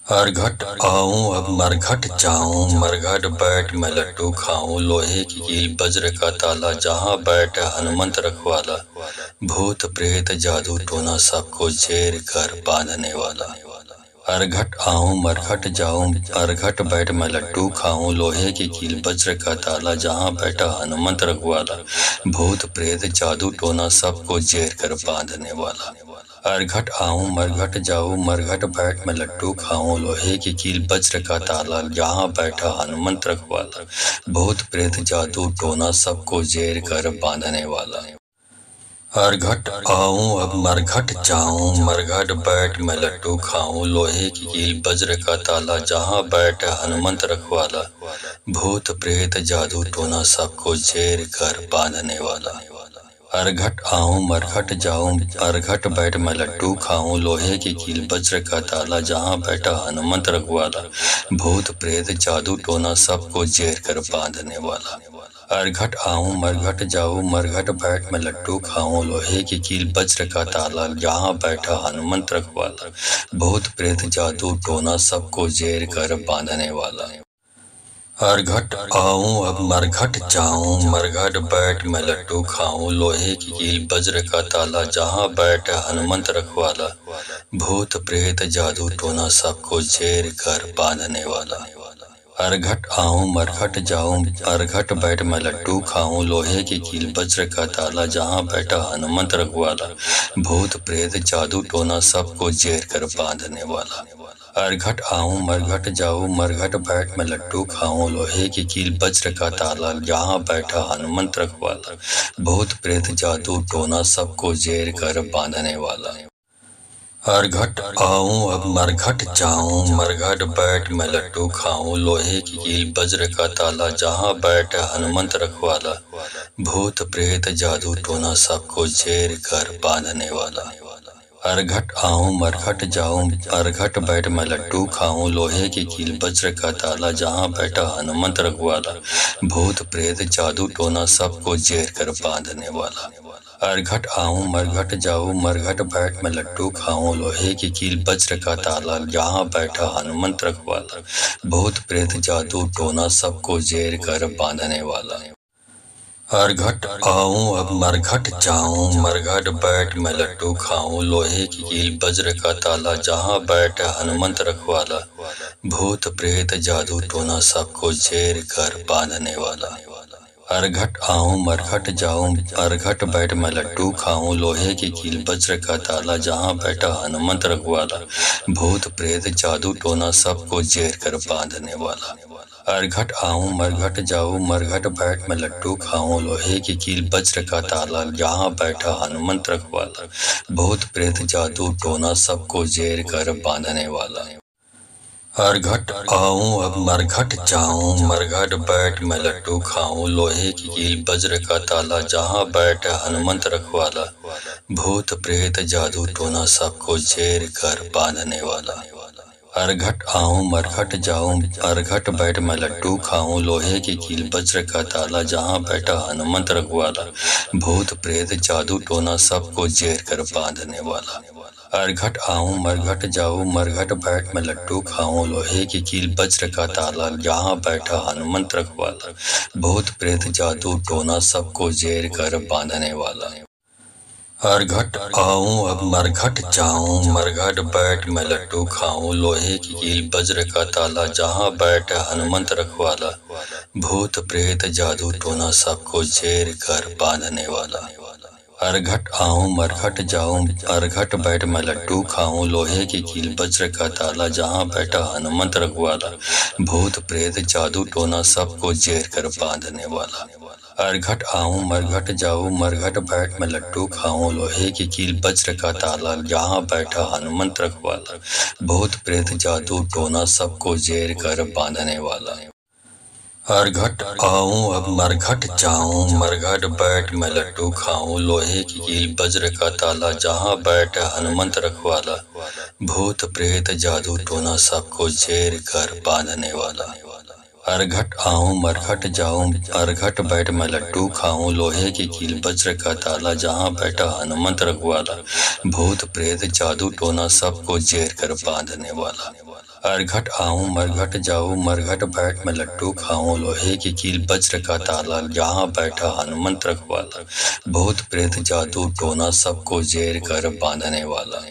Speaker 1: अरघट आऊं अब मरघट जाऊं मरघट बैठ मैं लड्डू खाऊं लोहे की कील वज्र का ताला जहाँ बैठ हनुमंत रखवाला भूत प्रेत जादू टोना सबको जेर कर बांधने वाला। अरघट आऊं मरघट जाऊं अरघट बैठ मैं लड्डू खाऊं लोहे की कील वज्र का ताला जहाँ बैठा हनुमंत रखवाला भूत प्रेत जादू टोना सबको जेर कर बांधने वाला। अरघट आऊं मरघट जाऊं मरघट बैठ मैं लड्डू खाऊं लोहे की कील वज्र का ताला यहाँ बैठा हनुमंत रखवाला भूत प्रेत जादू टोना सबको जेर कर बांधने वाला। अरघट आऊं अब मरघट जाऊं मरघट बैठ मैं लड्डू खाऊं लोहे की कील वज्र का ताला जहाँ बैठ हनुमंत रखवाला भूत प्रेत जादू टोना सबको जेर कर बांधने वाला। अरघट आऊं मरघट जाऊं अरघट बैठ मैं लड्डू खाऊं लोहे की कील वज्र का ताला जहाँ बैठा हनुमंत रखवाला भूत प्रेत जादू टोना सबको जेर कर बांधने वाला। अरघट आऊं मरघट जाऊं मरघट बैठ मैं लड्डू खाऊं लोहे की कील वज्र का ताला यहाँ बैठा हनुमंत रखवाला भूत प्रेत जादू टोना सबको जेर कर बांधने वाला। अरघट आऊं अब मरघट जाऊं मरघट बैठ मैं लड्डू खाऊं लोहे की कील वज्र का ताला जहाँ बैठ हनुमंत रखवाला भूत प्रेत जादू टोना सबको जेर कर बांधने वाला। अरघट आऊं मरघट जाऊं अरघट बैठ मैं लड्डू खाऊं लोहे की कील वज्र का ताला जहाँ बैठा हनुमंत रखवाला भूत प्रेत जादू टोना सबको जेर कर बांधने वाला। अरघट आऊं मरघट जाऊं मरघट बैठ मैं लड्डू खाऊं लोहे की कील वज्र का ताला यहाँ बैठा हनुमंत रखवाला भूत प्रेत जादू टोना सबको जेर कर बांधने वाला। अरघट आऊं अब मरघट जाऊं मरघट बैठ मैं लड्डू खाऊं लोहे की कील वज्र का ताला जहाँ बैठ हनुमंत रखवाला भूत प्रेत जादू टोना सबको जेर कर बांधने वाला। अरघट आऊं मरघट जाऊं, अरघट बैठ मैं लड्डू खाऊं, लोहे की कील वज्र का ताला, जहां बैठा हनुमंत रखवाला, भूत प्रेत जादू टोना सबको जेर कर बांधने वाला। अरघट आऊं मरघट जाऊं, मरघट बैठ मैं लड्डू खाऊं, लोहे की कील वज्र का ताला, जहां बैठा हनुमंत रखवाला, भूत प्रेत जादू टोना सबको जेर कर बांधने वाला। अरघट आऊं अब मरघट जाऊं, मरघट बैठ मैं लड्डू खाऊं, लोहे की कील वज्र का ताला, जहां बैठ हनुमंत रखवाला, भूत प्रेत जादू टोना सबको जेर कर बांधने वाला। अरघट आऊं मरघट जाऊं, अरघट बैठ मैं लड्डू खाऊं, लोहे की कील वज्र का ताला, जहां बैठा हनुमंत रखवाला, भूत प्रेत जादू टोना सबको जेर कर बांधने वाला। अरघट आऊं मरघट जाऊं, मरघट बैठ मैं लड्डू खाऊं, लोहे की कील वज्र का ताला, जहां बैठा हनुमंत रखवाला, भूत प्रेत जादू टोना सबको जेर कर बांधने वाला। अरघट आऊं अब मरघट जाऊं, मरघट बैठ मैं लड्डू खाऊं, लोहे की कील वज्र का ताला, जहां बैठ हनुमंत रखवाला, भूत प्रेत जादू टोना सबको जेर कर बांधने वाला। अरघट आऊं मरघट जाऊं, अरघट बैठ मैं लड्डू खाऊं, लोहे की कील वज्र का ताला, जहां बैठा हनुमंत रखवाला, भूत प्रेत जादू टोना सबको जेर कर बांधने वाला। अरघट आऊं मरघट जाऊं, मरघट बैठ मैं लड्डू खाऊं, लोहे की कील वज्र का ताला, जहां बैठा हनुमंत रखवाला, भूत प्रेत जादू टोना सबको जेर कर बांधने वाला। अरघट आऊं अब मरघट जाऊं, मरघट बैठ मैं लड्डू खाऊं, लोहे की कील वज्र का ताला, जहां बैठ हनुमंत रखवाला, भूत प्रेत जादू टोना सबको जेर कर बांधने वाला। अरघट आऊं मरघट जाऊं, अरघट बैठ मैं लड्डू खाऊं, लोहे की कील वज्र का ताला, जहां बैठा हनुमंत रखवाला, भूत प्रेत जादू टोना सबको जेर कर बांधने वाला। अरघट आऊं मरघट जाऊं, मरघट बैठ मैं लड्डू खाऊं, लोहे की कील वज्र का ताला, जहां बैठा हनुमंत रखवाला, भूत प्रेत जादू टोना सबको जेर कर बांधने वाला। अरघट आऊं अब मरघट जाऊं, मरघट बैठ मैं लड्डू खाऊं, लोहे की कील वज्र का ताला, जहां बैठ हनुमंत रखवाला, भूत प्रेत जादू टोना सबको जेर कर बांधने वाला। अरघट आऊं मरघट जाऊं, अरघट बैठ मैं लड्डू खाऊं, लोहे की कील वज्र का ताला, जहां बैठा हनुमंत रखवाला, भूत प्रेत जादू टोना सबको जेर कर बांधने वाला। अरघट आऊं मरघट जाऊं, मरघट बैठ मैं लड्डू खाऊं, लोहे की कील वज्र का ताला, जहां बैठा हनुमंत रखवाला, भूत प्रेत जादू टोना सबको जेर कर बांधने वाला।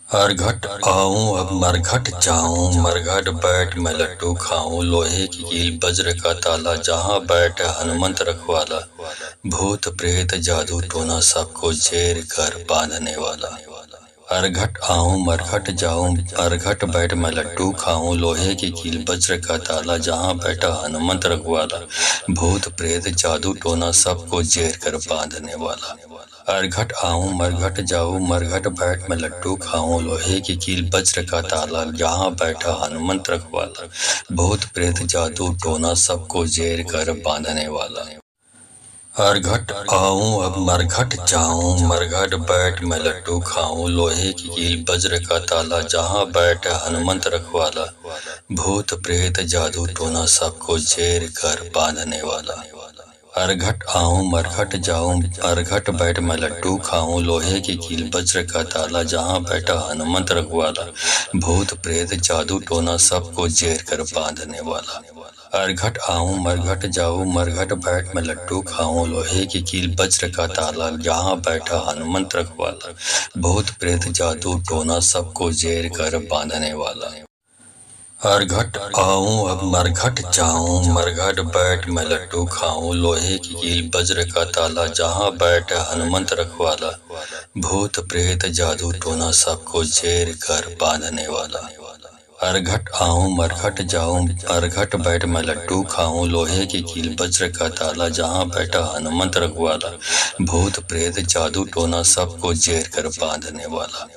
Speaker 1: अरघट आऊं अब मरघट जाऊं, मरघट बैठ मैं लड्डू खाऊं, लोहे की कील वज्र का ताला, जहां बैठ हनुमंत रखवाला, भूत प्रेत जादू टोना सबको जेर कर बांधने वाला। अरघट आऊं मरघट जाऊं, अरघट बैठ मैं लड्डू खाऊं, लोहे की कील वज्र का ताला, जहां बैठा हनुमंत रखवाला, भूत प्रेत जादू टोना सबको जेर कर बांधने वाला। अरघट आऊं मरघट जाऊं, मरघट बैठ मैं लड्डू खाऊं, लोहे की कील वज्र का ताला, जहां बैठा हनुमंत रखवाला, भूत प्रेत जादू टोना सबको जेर कर बांधने वाला। अरघट आऊं अब मरघट जाऊं, मरघट बैठ मैं लड्डू खाऊं, लोहे की कील वज्र का ताला, जहां बैठ हनुमंत रखवाला, भूत प्रेत जादू टोना सबको जेर कर बांधने वाला। अरघट आऊं मरघट जाऊं, अरघट बैठ मैं लड्डू खाऊं, लोहे की कील वज्र का ताला, जहां बैठा हनुमंत रखवाला, भूत प्रेत जादू टोना सबको जेर कर बांधने वाला। अरघट आऊं मरघट जाऊं, मरघट बैठ मैं लड्डू खाऊं, लोहे की कील वज्र का ताला, जहां बैठा हनुमंत रखवाला, भूत प्रेत जादू टोना सबको जेर कर बांधने वाला। अरघट आऊं अब मरघट जाऊं, मरघट बैठ मैं लड्डू खाऊं, लोहे की कील वज्र का ताला, जहां बैठ हनुमंत रखवाला, भूत प्रेत जादू टोना सबको जेर कर बांधने वाला। अरघट आऊं मरघट जाऊं, अरघट बैठ मैं लड्डू खाऊं, लोहे की कील वज्र का ताला, जहां बैठा हनुमंत रखवाला, भूत प्रेत जादू टोना सबको जेर कर बांधने वाला।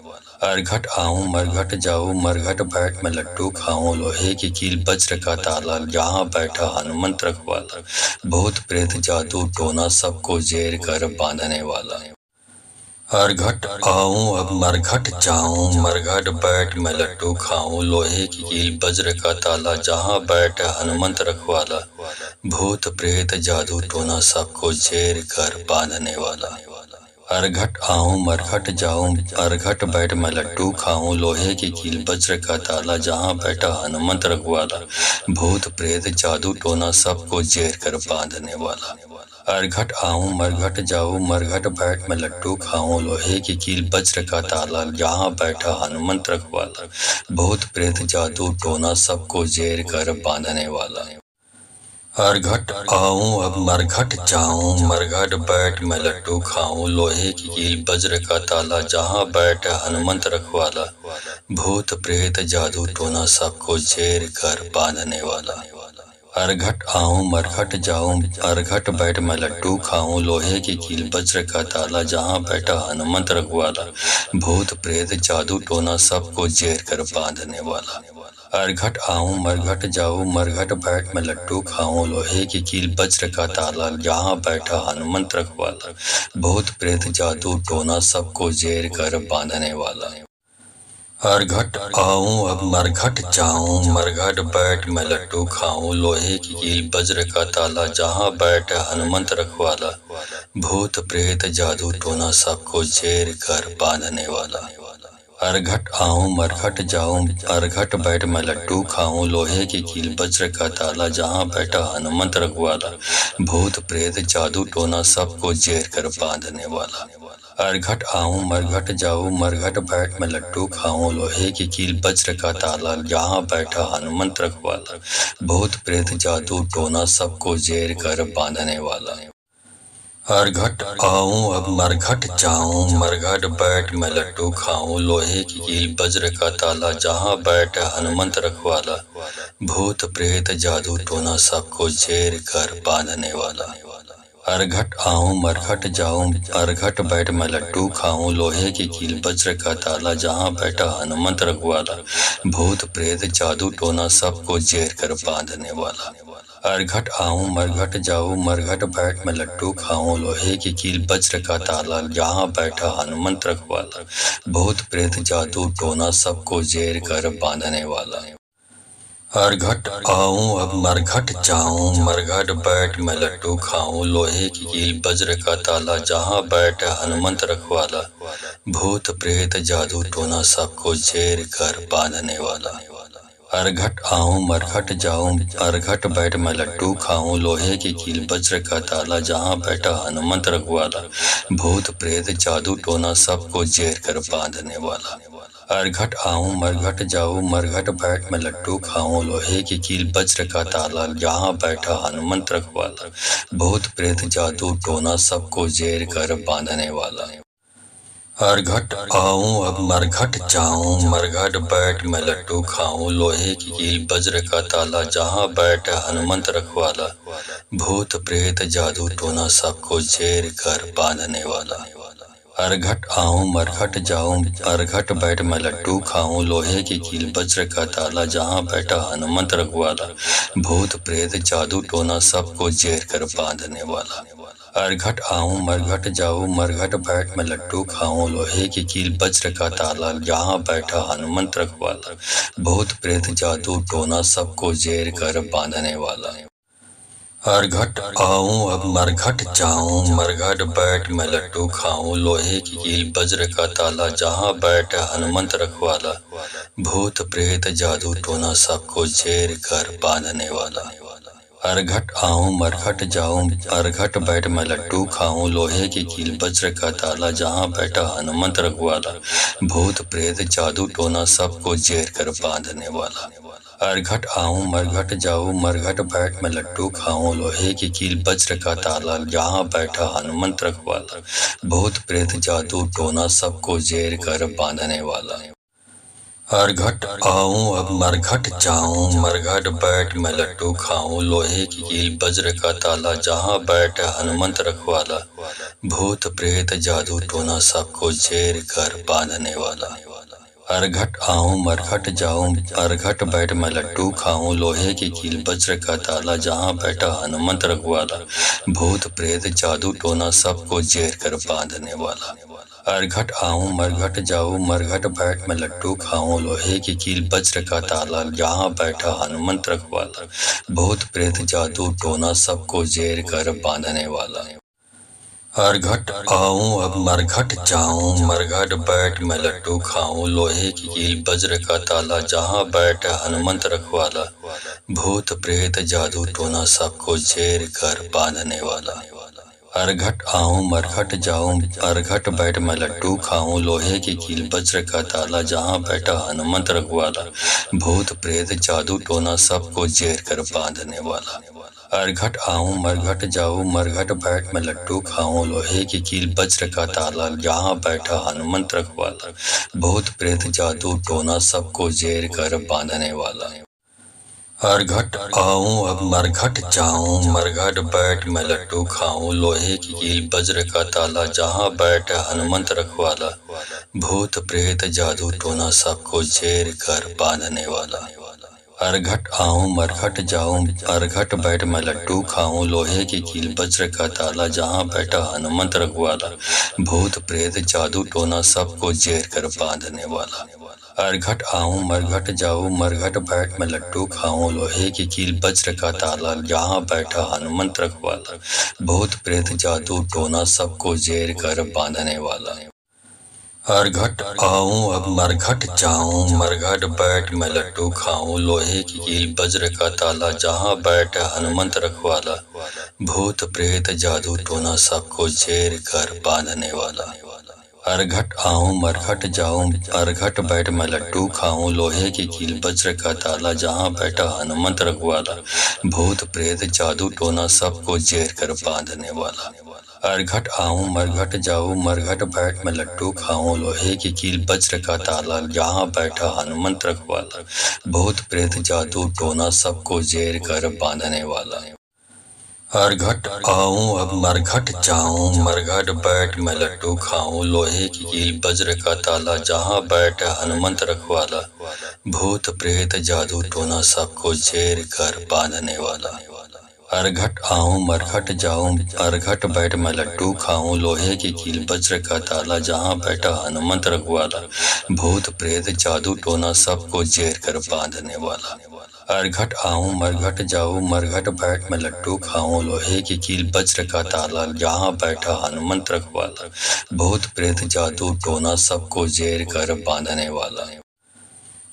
Speaker 1: अरघट आऊं मरघट जाऊं, मरघट बैठ मैं लड्डू खाऊं, लोहे की कील वज्र का ताला, जहां बैठा हनुमंत रखवाला, भूत प्रेत जादू टोना सबको जेर कर बांधने वाला। हरघट आऊं अब मरघट जाऊं, मरघट बैठ मैं लड्डू खाऊं। लोहे की कील वज्र का ताला, जहां बैठ हनुमंत रखवाला। भूत प्रेत जादू टोना सबको जेर कर बांधने वाला। हरघट आऊं मरघट जाऊं, हरघट बैठ मैं लड्डू खाऊं। लोहे की कील वज्र का ताला, जहां बैठा हनुमंत रखवाला। भूत प्रेत जादू टोना सबको जेर कर बांधने वाला। हरघट आऊं मरघट जाऊं, मरघट बैठ मैं लड्डू खाऊं। लोहे की कील वज्र का ताला, जहां बैठा हनुमंत रखवाला। भूत प्रेत जादू टोना सबको जेर कर बांधने वाला। हरघट आऊं अब मरघट जाऊं, मरघट बैठ मैं लड्डू खाऊं। लोहे की कील वज्र का ताला, जहां बैठ हनुमंत रखवाला। भूत प्रेत जादू टोना सबको जेर कर बांधने वाला। हरघट आऊं मरघट जाऊं, हरघट बैठ मैं लड्डू खाऊं। लोहे की कील वज्र का ताला, जहां बैठा हनुमंत रखवाला। भूत प्रेत जादू टोना सबको जेर कर बांधने वाला। हरघट आऊं मरघट जाऊं, मरघट बैठ मैं लड्डू खाऊं। लोहे की कील वज्र का ताला, जहां बैठा हनुमंत रखवाला। भूत प्रेत जादू टोना सबको जेर कर बांधने वाला। हरघट आऊं अब मरघट जाऊं, मरघट बैठ मैं लड्डू खाऊं। लोहे की कील वज्र का ताला, जहां बैठ हनुमंत रखवाला। भूत प्रेत जादू टोना सबको जेर कर बांधने वाला। हरघट आऊं मरघट जाऊं, हरघट बैठ मैं लड्डू खाऊं। लोहे की कील वज्र का ताला, जहां बैठा हनुमंत रखवाला। भूत प्रेत जादू टोना सबको जेर कर बांधने वाला। हरघट आऊं मरघट जाऊं, मरघट बैठ मैं लड्डू खाऊं। लोहे की कील वज्र का ताला, जहां बैठा हनुमंत रखवाला। भूत प्रेत जादू टोना सबको जेर कर बांधने वाला। हरघट आऊं अब मरघट जाऊं, मरघट बैठ मैं लड्डू खाऊं। लोहे की कील वज्र का ताला, जहां बैठ हनुमंत रखवाला। भूत प्रेत जादू टोना सबको जेर कर बांधने वाला। हरघट आऊं मरघट जाऊं, हरघट बैठ मैं लड्डू खाऊं। लोहे की कील वज्र का ताला, जहां बैठा हनुमंत रखवाला। भूत प्रेत जादू टोना सबको जेर कर बांधने वाला। हरघट आऊं मरघट जाऊं, मरघट बैठ मैं लड्डू खाऊं। लोहे की कील वज्र का ताला, जहां बैठा हनुमंत रखवाला। भूत प्रेत जादू टोना सबको जेर कर बांधने वाला। हरघट आऊं अब मरघट जाऊं, मरघट बैठ मैं लड्डू खाऊं। लोहे की कील वज्र का ताला, जहां बैठ हनुमंत रखवाला। भूत प्रेत जादू टोना सबको जेर कर बांधने वाला। हरघट आऊं मरघट जाऊं, हरघट बैठ मैं लड्डू खाऊं। लोहे की कील वज्र का ताला, जहां बैठा हनुमंत रखवाला। भूत प्रेत जादू टोना सबको जेर कर बांधने वाला। हरघट आऊं मरघट जाऊं, मरघट बैठ मैं लड्डू खाऊं। लोहे की कील वज्र का ताला, जहां बैठा हनुमंत रखवाला। भूत प्रेत जादू टोना सबको जेर कर बांधने वाला। हरघट आऊं अब मरघट जाऊं, मरघट बैठ मैं लड्डू खाऊं। लोहे की कील वज्र का ताला, जहां बैठ हनुमंत रखवाला। भूत प्रेत जादू टोना सबको जेर कर बांधने वाला। हरघट आऊं मरघट जाऊं, हरघट बैठ मैं लड्डू खाऊं। लोहे की कील वज्र का ताला, जहां बैठा हनुमंत रखवाला। भूत प्रेत जादू टोना सबको जेर कर बांधने वाला। हरघट आऊं मरघट जाऊं, मरघट बैठ मैं लड्डू खाऊं। लोहे की कील वज्र का ताला, जहां बैठा हनुमंत रखवाला। भूत प्रेत जादू टोना सबको जेर कर बांधने वाला। हरघट आऊं अब मरघट जाऊं, मरघट बैठ मैं लड्डू खाऊं। लोहे की कील वज्र का ताला, जहां बैठ हनुमंत रखवाला। भूत प्रेत जादू टोना सबको जेर कर बांधने वाला। हरघट आऊं मरघट जाऊं, हरघट बैठ मैं लड्डू खाऊं। लोहे की कील वज्र का ताला, जहां बैठा हनुमंत रखवाला। भूत प्रेत जादू टोना सबको जेर कर बांधने वाला। हरघट आऊं मरघट जाऊं, मरघट बैठ मैं लड्डू खाऊं। लोहे की कील वज्र का ताला, जहां बैठा हनुमंत रखवाला। भूत प्रेत जादू टोना सबको जेर कर बांधने वाला। हरघट आऊं अब मरघट जाऊं, मरघट बैठ मैं लड्डू खाऊं। लोहे की कील वज्र का ताला, जहां बैठ हनुमंत रखवाला। भूत प्रेत जादू टोना सबको जेर कर बांधने वाला। हरघट आऊं मरघट जाऊं, हरघट बैठ मैं लड्डू खाऊं। लोहे की कील वज्र का ताला, जहां बैठा हनुमंत रखवाला। भूत प्रेत जादू टोना सबको जेर कर बांधने वाला। अरघट आऊं मरघट जाऊं मरघट बैठ मैं लड्डू खाऊं लोहे की कील वज्र का ताला यहाँ बैठा हनुमंत रखवाला भूत प्रेत जादू टोना सबको जेर कर बांधने वाला। अरघट आऊं अब मरघट जाऊं मरघट बैठ मैं लड्डू खाऊं लोहे की कील वज्र का ताला जहाँ बैठ हनुमंत रखवाला भूत प्रेत जादू टोना सबको जेर कर बांधने वाला। अरघट आऊं मरघट जाऊं अरघट बैठ मैं लड्डू खाऊं लोहे की कील वज्र का ताला जहाँ बैठा हनुमंत रखवाला भूत प्रेत जादू टोना सबको जेर कर बांधने वाला। अरघट आऊं मरघट जाऊं मरघट बैठ मैं लड्डू खाऊं लोहे की कील वज्र का ताला यहाँ बैठा हनुमंत रखवाला भूत प्रेत जादू टोना सबको जेर कर बांधने वाला। अरघट आऊं अब मरघट जाऊं मरघट बैठ मैं लड्डू खाऊं लोहे की कील वज्र का ताला जहाँ बैठ हनुमंत रखवाला भूत प्रेत जादू टोना सबको जेर कर बांधने वाला। अरघट आऊं मरघट जाऊं अरघट बैठ मैं लड्डू खाऊं लोहे की कील वज्र का ताला जहाँ बैठा हनुमंत रखवाला भूत प्रेत जादू टोना सबको जेर कर बांधने वाला। अरघट आऊं मरघट जाऊं मरघट बैठ मैं लड्डू खाऊं लोहे की कील वज्र का ताला यहाँ बैठा हनुमंत रखवाला भूत प्रेत जादू टोना सबको जेर कर बांधने वाला। अरघट आऊं अब मरघट जाऊं मरघट बैठ मैं लड्डू खाऊं लोहे की कील वज्र का ताला जहाँ बैठ हनुमंत रखवाला भूत प्रेत जादू टोना सबको जेर कर बांधने वाला। अरघट आऊं मरघट जाऊं अरघट बैठ मैं लड्डू खाऊं लोहे की कील वज्र का ताला जहाँ बैठा हनुमंत रखवाला भूत प्रेत जादू टोना सबको जेर कर बांधने वाला। अरघट आऊं मरघट जाऊं मरघट बैठ मैं लड्डू खाऊं लोहे की कील वज्र का ताला यहाँ बैठा हनुमंत रखवाला भूत प्रेत जादू टोना सबको जेर कर बांधने वाला। अरघट आऊं अब मरघट जाऊं मरघट बैठ मैं लड्डू खाऊं लोहे की कील वज्र का ताला जहाँ बैठ हनुमंत रखवाला भूत प्रेत जादू टोना सबको जेर कर बांधने वाला। अरघट आऊं मरघट जाऊं अरघट बैठ मैं लड्डू खाऊं लोहे की कील वज्र का ताला जहाँ बैठा हनुमंत रखवाला भूत प्रेत जादू टोना सबको जेर कर बांधने वाला। अरघट आऊं मरघट जाऊं मरघट बैठ मैं लड्डू खाऊं लोहे की कील वज्र का ताला यहाँ बैठा हनुमंत रखवाला भूत प्रेत जादू टोना सबको जेर कर बांधने वाला।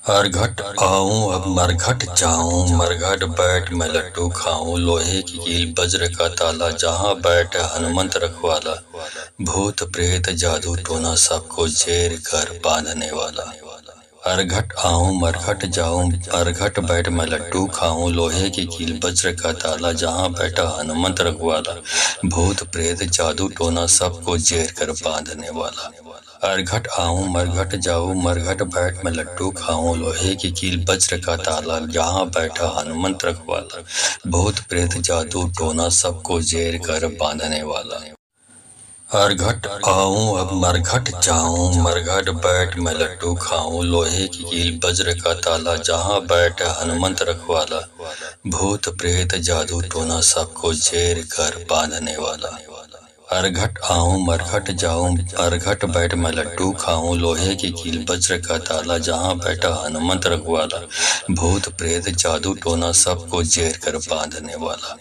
Speaker 1: अरघट आऊं अब मरघट जाऊं मरघट बैठ मैं लड्डू खाऊं लोहे की कील वज्र का ताला जहाँ बैठ हनुमंत रखवाला भूत प्रेत जादू टोना सबको जेर कर बांधने वाला। अरघट आऊं मरघट जाऊं अरघट बैठ मैं लड्डू खाऊं लोहे की कील वज्र का ताला जहाँ बैठा हनुमंत रखवाला भूत प्रेत जादू टोना सबको जेर कर बांधने वाला। अरघट आऊं मरघट जाऊं मरघट बैठ मैं लड्डू खाऊं लोहे की कील वज्र का ताला यहाँ बैठा हनुमंत रखवाला भूत प्रेत जादू टोना सबको जेर कर बांधने वाला। अरघट आऊं अब मरघट जाऊं मरघट बैठ मैं लड्डू खाऊं लोहे की कील वज्र का ताला जहाँ बैठ हनुमंत रखवाला भूत प्रेत जादू टोना सबको जेर कर बांधने वाला। अरघट आऊं मरघट जाऊं अरघट बैठ मैं लड्डू खाऊं लोहे की कील वज्र का ताला जहाँ बैठा हनुमंत रखवाला भूत प्रेत जादू टोना सबको जेर कर बांधने वाला।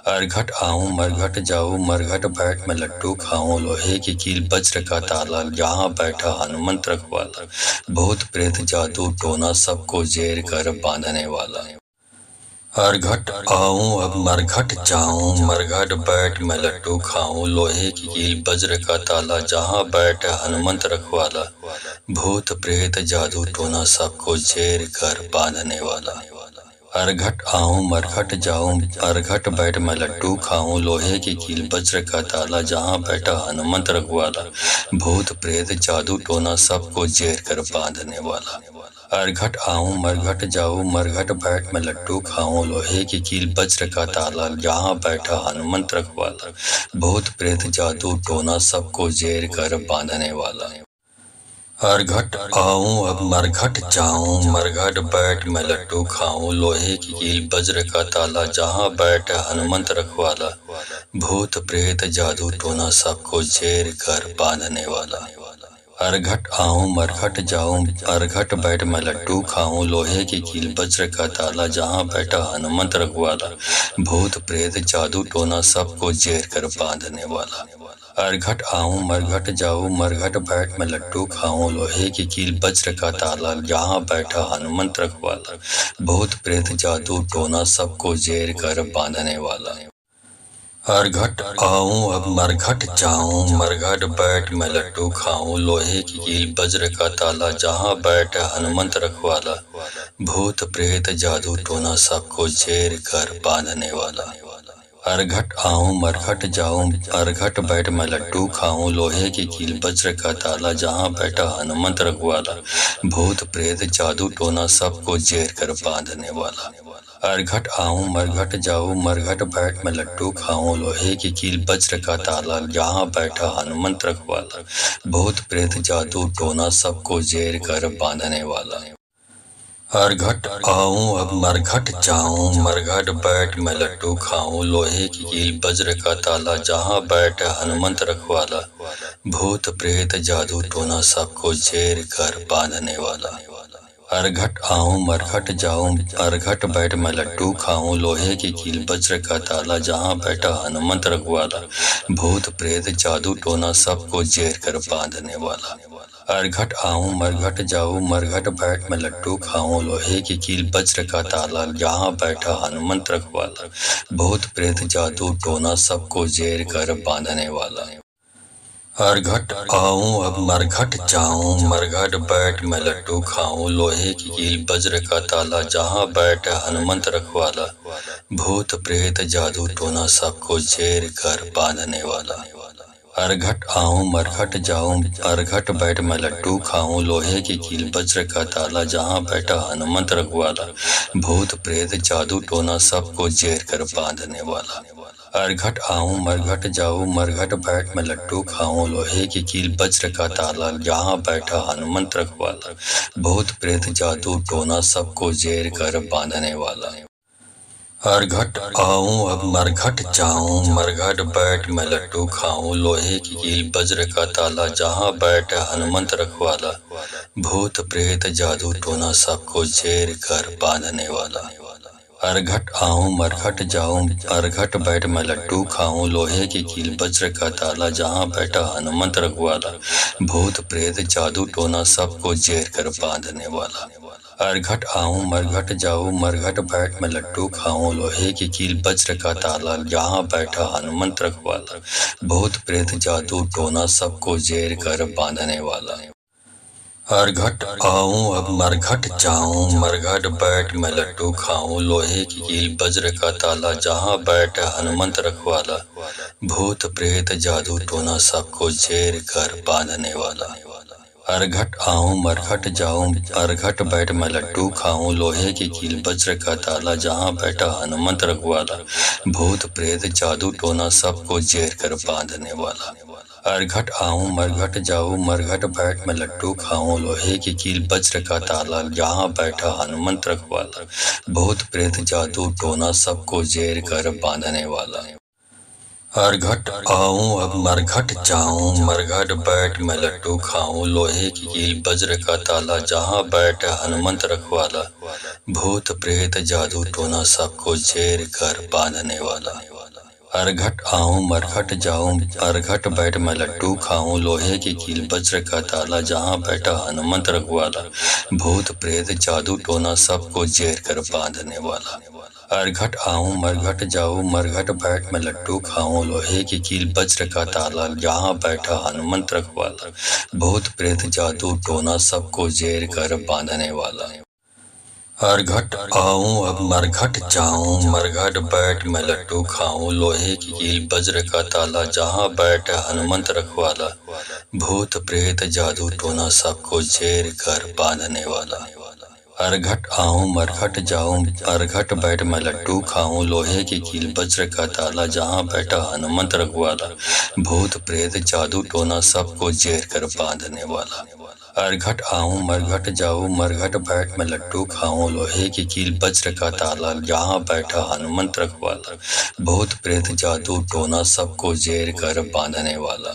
Speaker 1: अरघट आऊं मरघट जाऊं मरघट बैठ मैं लड्डू खाऊं लोहे की कील वज्र का ताला यहाँ बैठा हनुमंत रखवाला भूत प्रेत जादू टोना सबको जेर कर बांधने वाला। अरघट आऊं अब मरघट जाऊं मरघट बैठ मैं लड्डू खाऊं लोहे की कील वज्र का ताला जहाँ बैठ हनुमंत रखवाला भूत प्रेत जादू टोना सबको जेर कर बांधने वाला। अरघट आऊं मरघट जाऊं अरघट बैठ मैं लड्डू खाऊं लोहे की कील वज्र का ताला जहाँ बैठा हनुमंत रखवाला भूत प्रेत जादू टोना सबको जेर कर बांधने वाला। अरघट आऊं मरघट जाऊं मरघट बैठ मैं लड्डू खाऊं लोहे की कील वज्र का ताला यहाँ बैठा हनुमंत रखवाला भूत प्रेत जादू टोना सबको जेर कर बांधने वाला। अरघट आऊं अब मरघट जाऊं मरघट बैठ मैं लड्डू खाऊं लोहे की कील वज्र का ताला जहाँ बैठ हनुमंत रखवाला भूत प्रेत जादू टोना सबको जेर कर बांधने वाला। अरघट आऊं मरघट जाऊं, अरघट बैठ मैं लड्डू खाऊं, लोहे की कील वज्र का ताला, जहां बैठा हनुमंत रखवाला, भूत प्रेत जादू टोना सबको जेर कर बांधने वाला। अरघट आऊं मरघट जाऊं, मरघट बैठ मैं लड्डू खाऊं, लोहे की कील वज्र का ताला, जहां बैठा हनुमंत रखवाला, भूत प्रेत जादू टोना सबको जेर कर बांधने वाला। अरघट आऊं अब मरघट जाऊं, मरघट बैठ मैं लड्डू खाऊं, लोहे की कील वज्र का ताला, जहां बैठ हनुमंत रखवाला, भूत प्रेत जादू टोना सबको जेर कर बांधने वाला। अरघट आऊं मरघट जाऊं, अरघट बैठ मैं लड्डू खाऊं, लोहे की कील वज्र का ताला, जहां बैठा हनुमंत रखवाला, भूत प्रेत जादू टोना सबको जेर कर बांधने वाला। अरघट आऊं मरघट जाऊं, मरघट बैठ मैं लड्डू खाऊं, लोहे की कील वज्र का ताला, जहां बैठा हनुमंत रखवाला, भूत प्रेत जादू टोना सबको जेर कर बांधने वाला। अरघट आऊं अब मरघट जाऊं, मरघट बैठ मैं लड्डू खाऊं, लोहे की कील वज्र का ताला, जहां बैठ हनुमंत रखवाला, भूत प्रेत जादू टोना सबको जेर कर बांधने वाला। अरघट आऊं मरघट जाऊं, अरघट बैठ मैं लड्डू खाऊं, लोहे की कील वज्र का ताला, जहां बैठा हनुमंत रखवाला, भूत प्रेत जादू टोना सबको जेर कर बांधने वाला। अरघट आऊं मरघट जाऊं, मरघट बैठ मैं लड्डू खाऊं, लोहे की कील वज्र का ताला, जहां बैठा हनुमंत रखवाला, भूत प्रेत जादू टोना सबको जेर कर बांधने वाला। अरघट आऊं अब मरघट जाऊं, मरघट बैठ मैं लड्डू खाऊं, लोहे की कील वज्र का ताला, जहां बैठ हनुमंत रखवाला, भूत प्रेत जादू टोना सबको जेर कर बांधने वाला। अरघट आऊं मरघट जाऊं, अरघट बैठ मैं लड्डू खाऊं, लोहे की कील वज्र का ताला, जहां बैठा हनुमंत रखवाला, भूत प्रेत जादू टोना सबको जेर कर बांधने वाला। अरघट आऊं मरघट जाऊं, मरघट बैठ मैं लड्डू खाऊं, लोहे की कील वज्र का ताला, जहां बैठा हनुमंत रखवाला, भूत प्रेत जादू टोना सबको जेर कर बांधने वाला। अरघट आऊं अब मरघट जाऊं, मरघट बैठ मैं लड्डू खाऊं, लोहे की कील वज्र का ताला, जहां बैठ हनुमंत रखवाला, भूत प्रेत जादू टोना सबको जेर कर बांधने वाला। अरघट आऊं मरघट जाऊं, अरघट बैठ मैं लड्डू खाऊं, लोहे की कील वज्र का ताला, जहां बैठा हनुमंत रखवाला, भूत प्रेत जादू टोना सबको जेर कर बांधने वाला। अरघट आऊं मरघट जाऊं, मरघट बैठ मैं लड्डू खाऊं, लोहे की कील वज्र का ताला, जहां बैठा हनुमंत रखवाला, भूत प्रेत जादू टोना सबको जेर कर बांधने वाला। अरघट आऊं अब मरघट जाऊं, मरघट बैठ मैं लड्डू खाऊं, लोहे की कील वज्र का ताला, जहां बैठ हनुमंत रखवाला, भूत प्रेत जादू टोना सबको जेर कर बांधने वाला। अरघट आऊं मरघट जाऊं, अरघट बैठ मैं लड्डू खाऊं, लोहे की कील वज्र का ताला, जहां बैठा हनुमंत रखवाला, भूत प्रेत जादू टोना सबको जेर कर बांधने वाला। अरघट आऊं मरघट जाऊं, मरघट बैठ मैं लड्डू खाऊं, लोहे की कील वज्र का ताला, जहां बैठा हनुमंत रखवाला, भूत प्रेत जादू टोना सबको जेर कर बांधने वाला। अरघट आऊं अब मरघट जाऊं, मरघट बैठ मैं लड्डू खाऊं, लोहे की कील वज्र का ताला, जहां बैठ हनुमंत रखवाला, भूत प्रेत जादू टोना सबको जेर कर बांधने वाला। अरघट आऊं मरघट जाऊं, अरघट बैठ मैं लड्डू खाऊं, लोहे की कील वज्र का ताला, जहां बैठा हनुमंत रखवाला, भूत प्रेत जादू टोना सबको जेर कर बांधने वाला। अरघट आऊं मरघट जाऊं, मरघट बैठ मैं लड्डू खाऊं, लोहे की कील वज्र का ताला, जहां बैठा हनुमंत रखवाला, भूत प्रेत जादू टोना सबको जेर कर बांधने वाला। अरघट आऊं अब मरघट जाऊं, मरघट बैठ मैं लड्डू खाऊं, लोहे की कील वज्र का ताला, जहां बैठ हनुमंत रखवाला, भूत प्रेत जादू टोना सबको जेर कर बांधने वाला। अरघट आऊं मरघट जाऊं, अरघट बैठ मैं लड्डू खाऊं, लोहे की कील वज्र का ताला, जहां बैठा हनुमंत रखवाला, भूत प्रेत जादू टोना सबको जेर कर बांधने वाला। अरघट आऊं मरघट जाऊं, मरघट बैठ मैं लड्डू खाऊं, लोहे की कील वज्र का ताला, जहां बैठा हनुमंत रखवाला, भूत प्रेत जादू टोना सबको जेर कर बांधने वाला।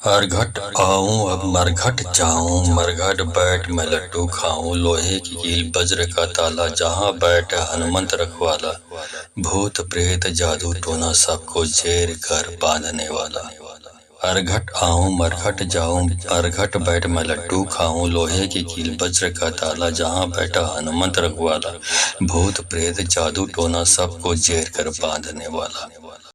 Speaker 1: हरघट आऊं अब मरघट जाऊं, मरघट बैठ मैं लड्डू खाऊं, लोहे की कील वज्र का ताला, जहां बैठ हनुमंत रखवाला, भूत प्रेत जादू टोना सबको जेर कर बांधने वाला। हरघट आऊं मरघट जाऊं, मरघट बैठ मैं लड्डू खाऊं, लोहे की कील वज्र का ताला, जहां बैठा हनुमंत रखवाला, भूत प्रेत जादू टोना सबको जेर कर बांधने वाला।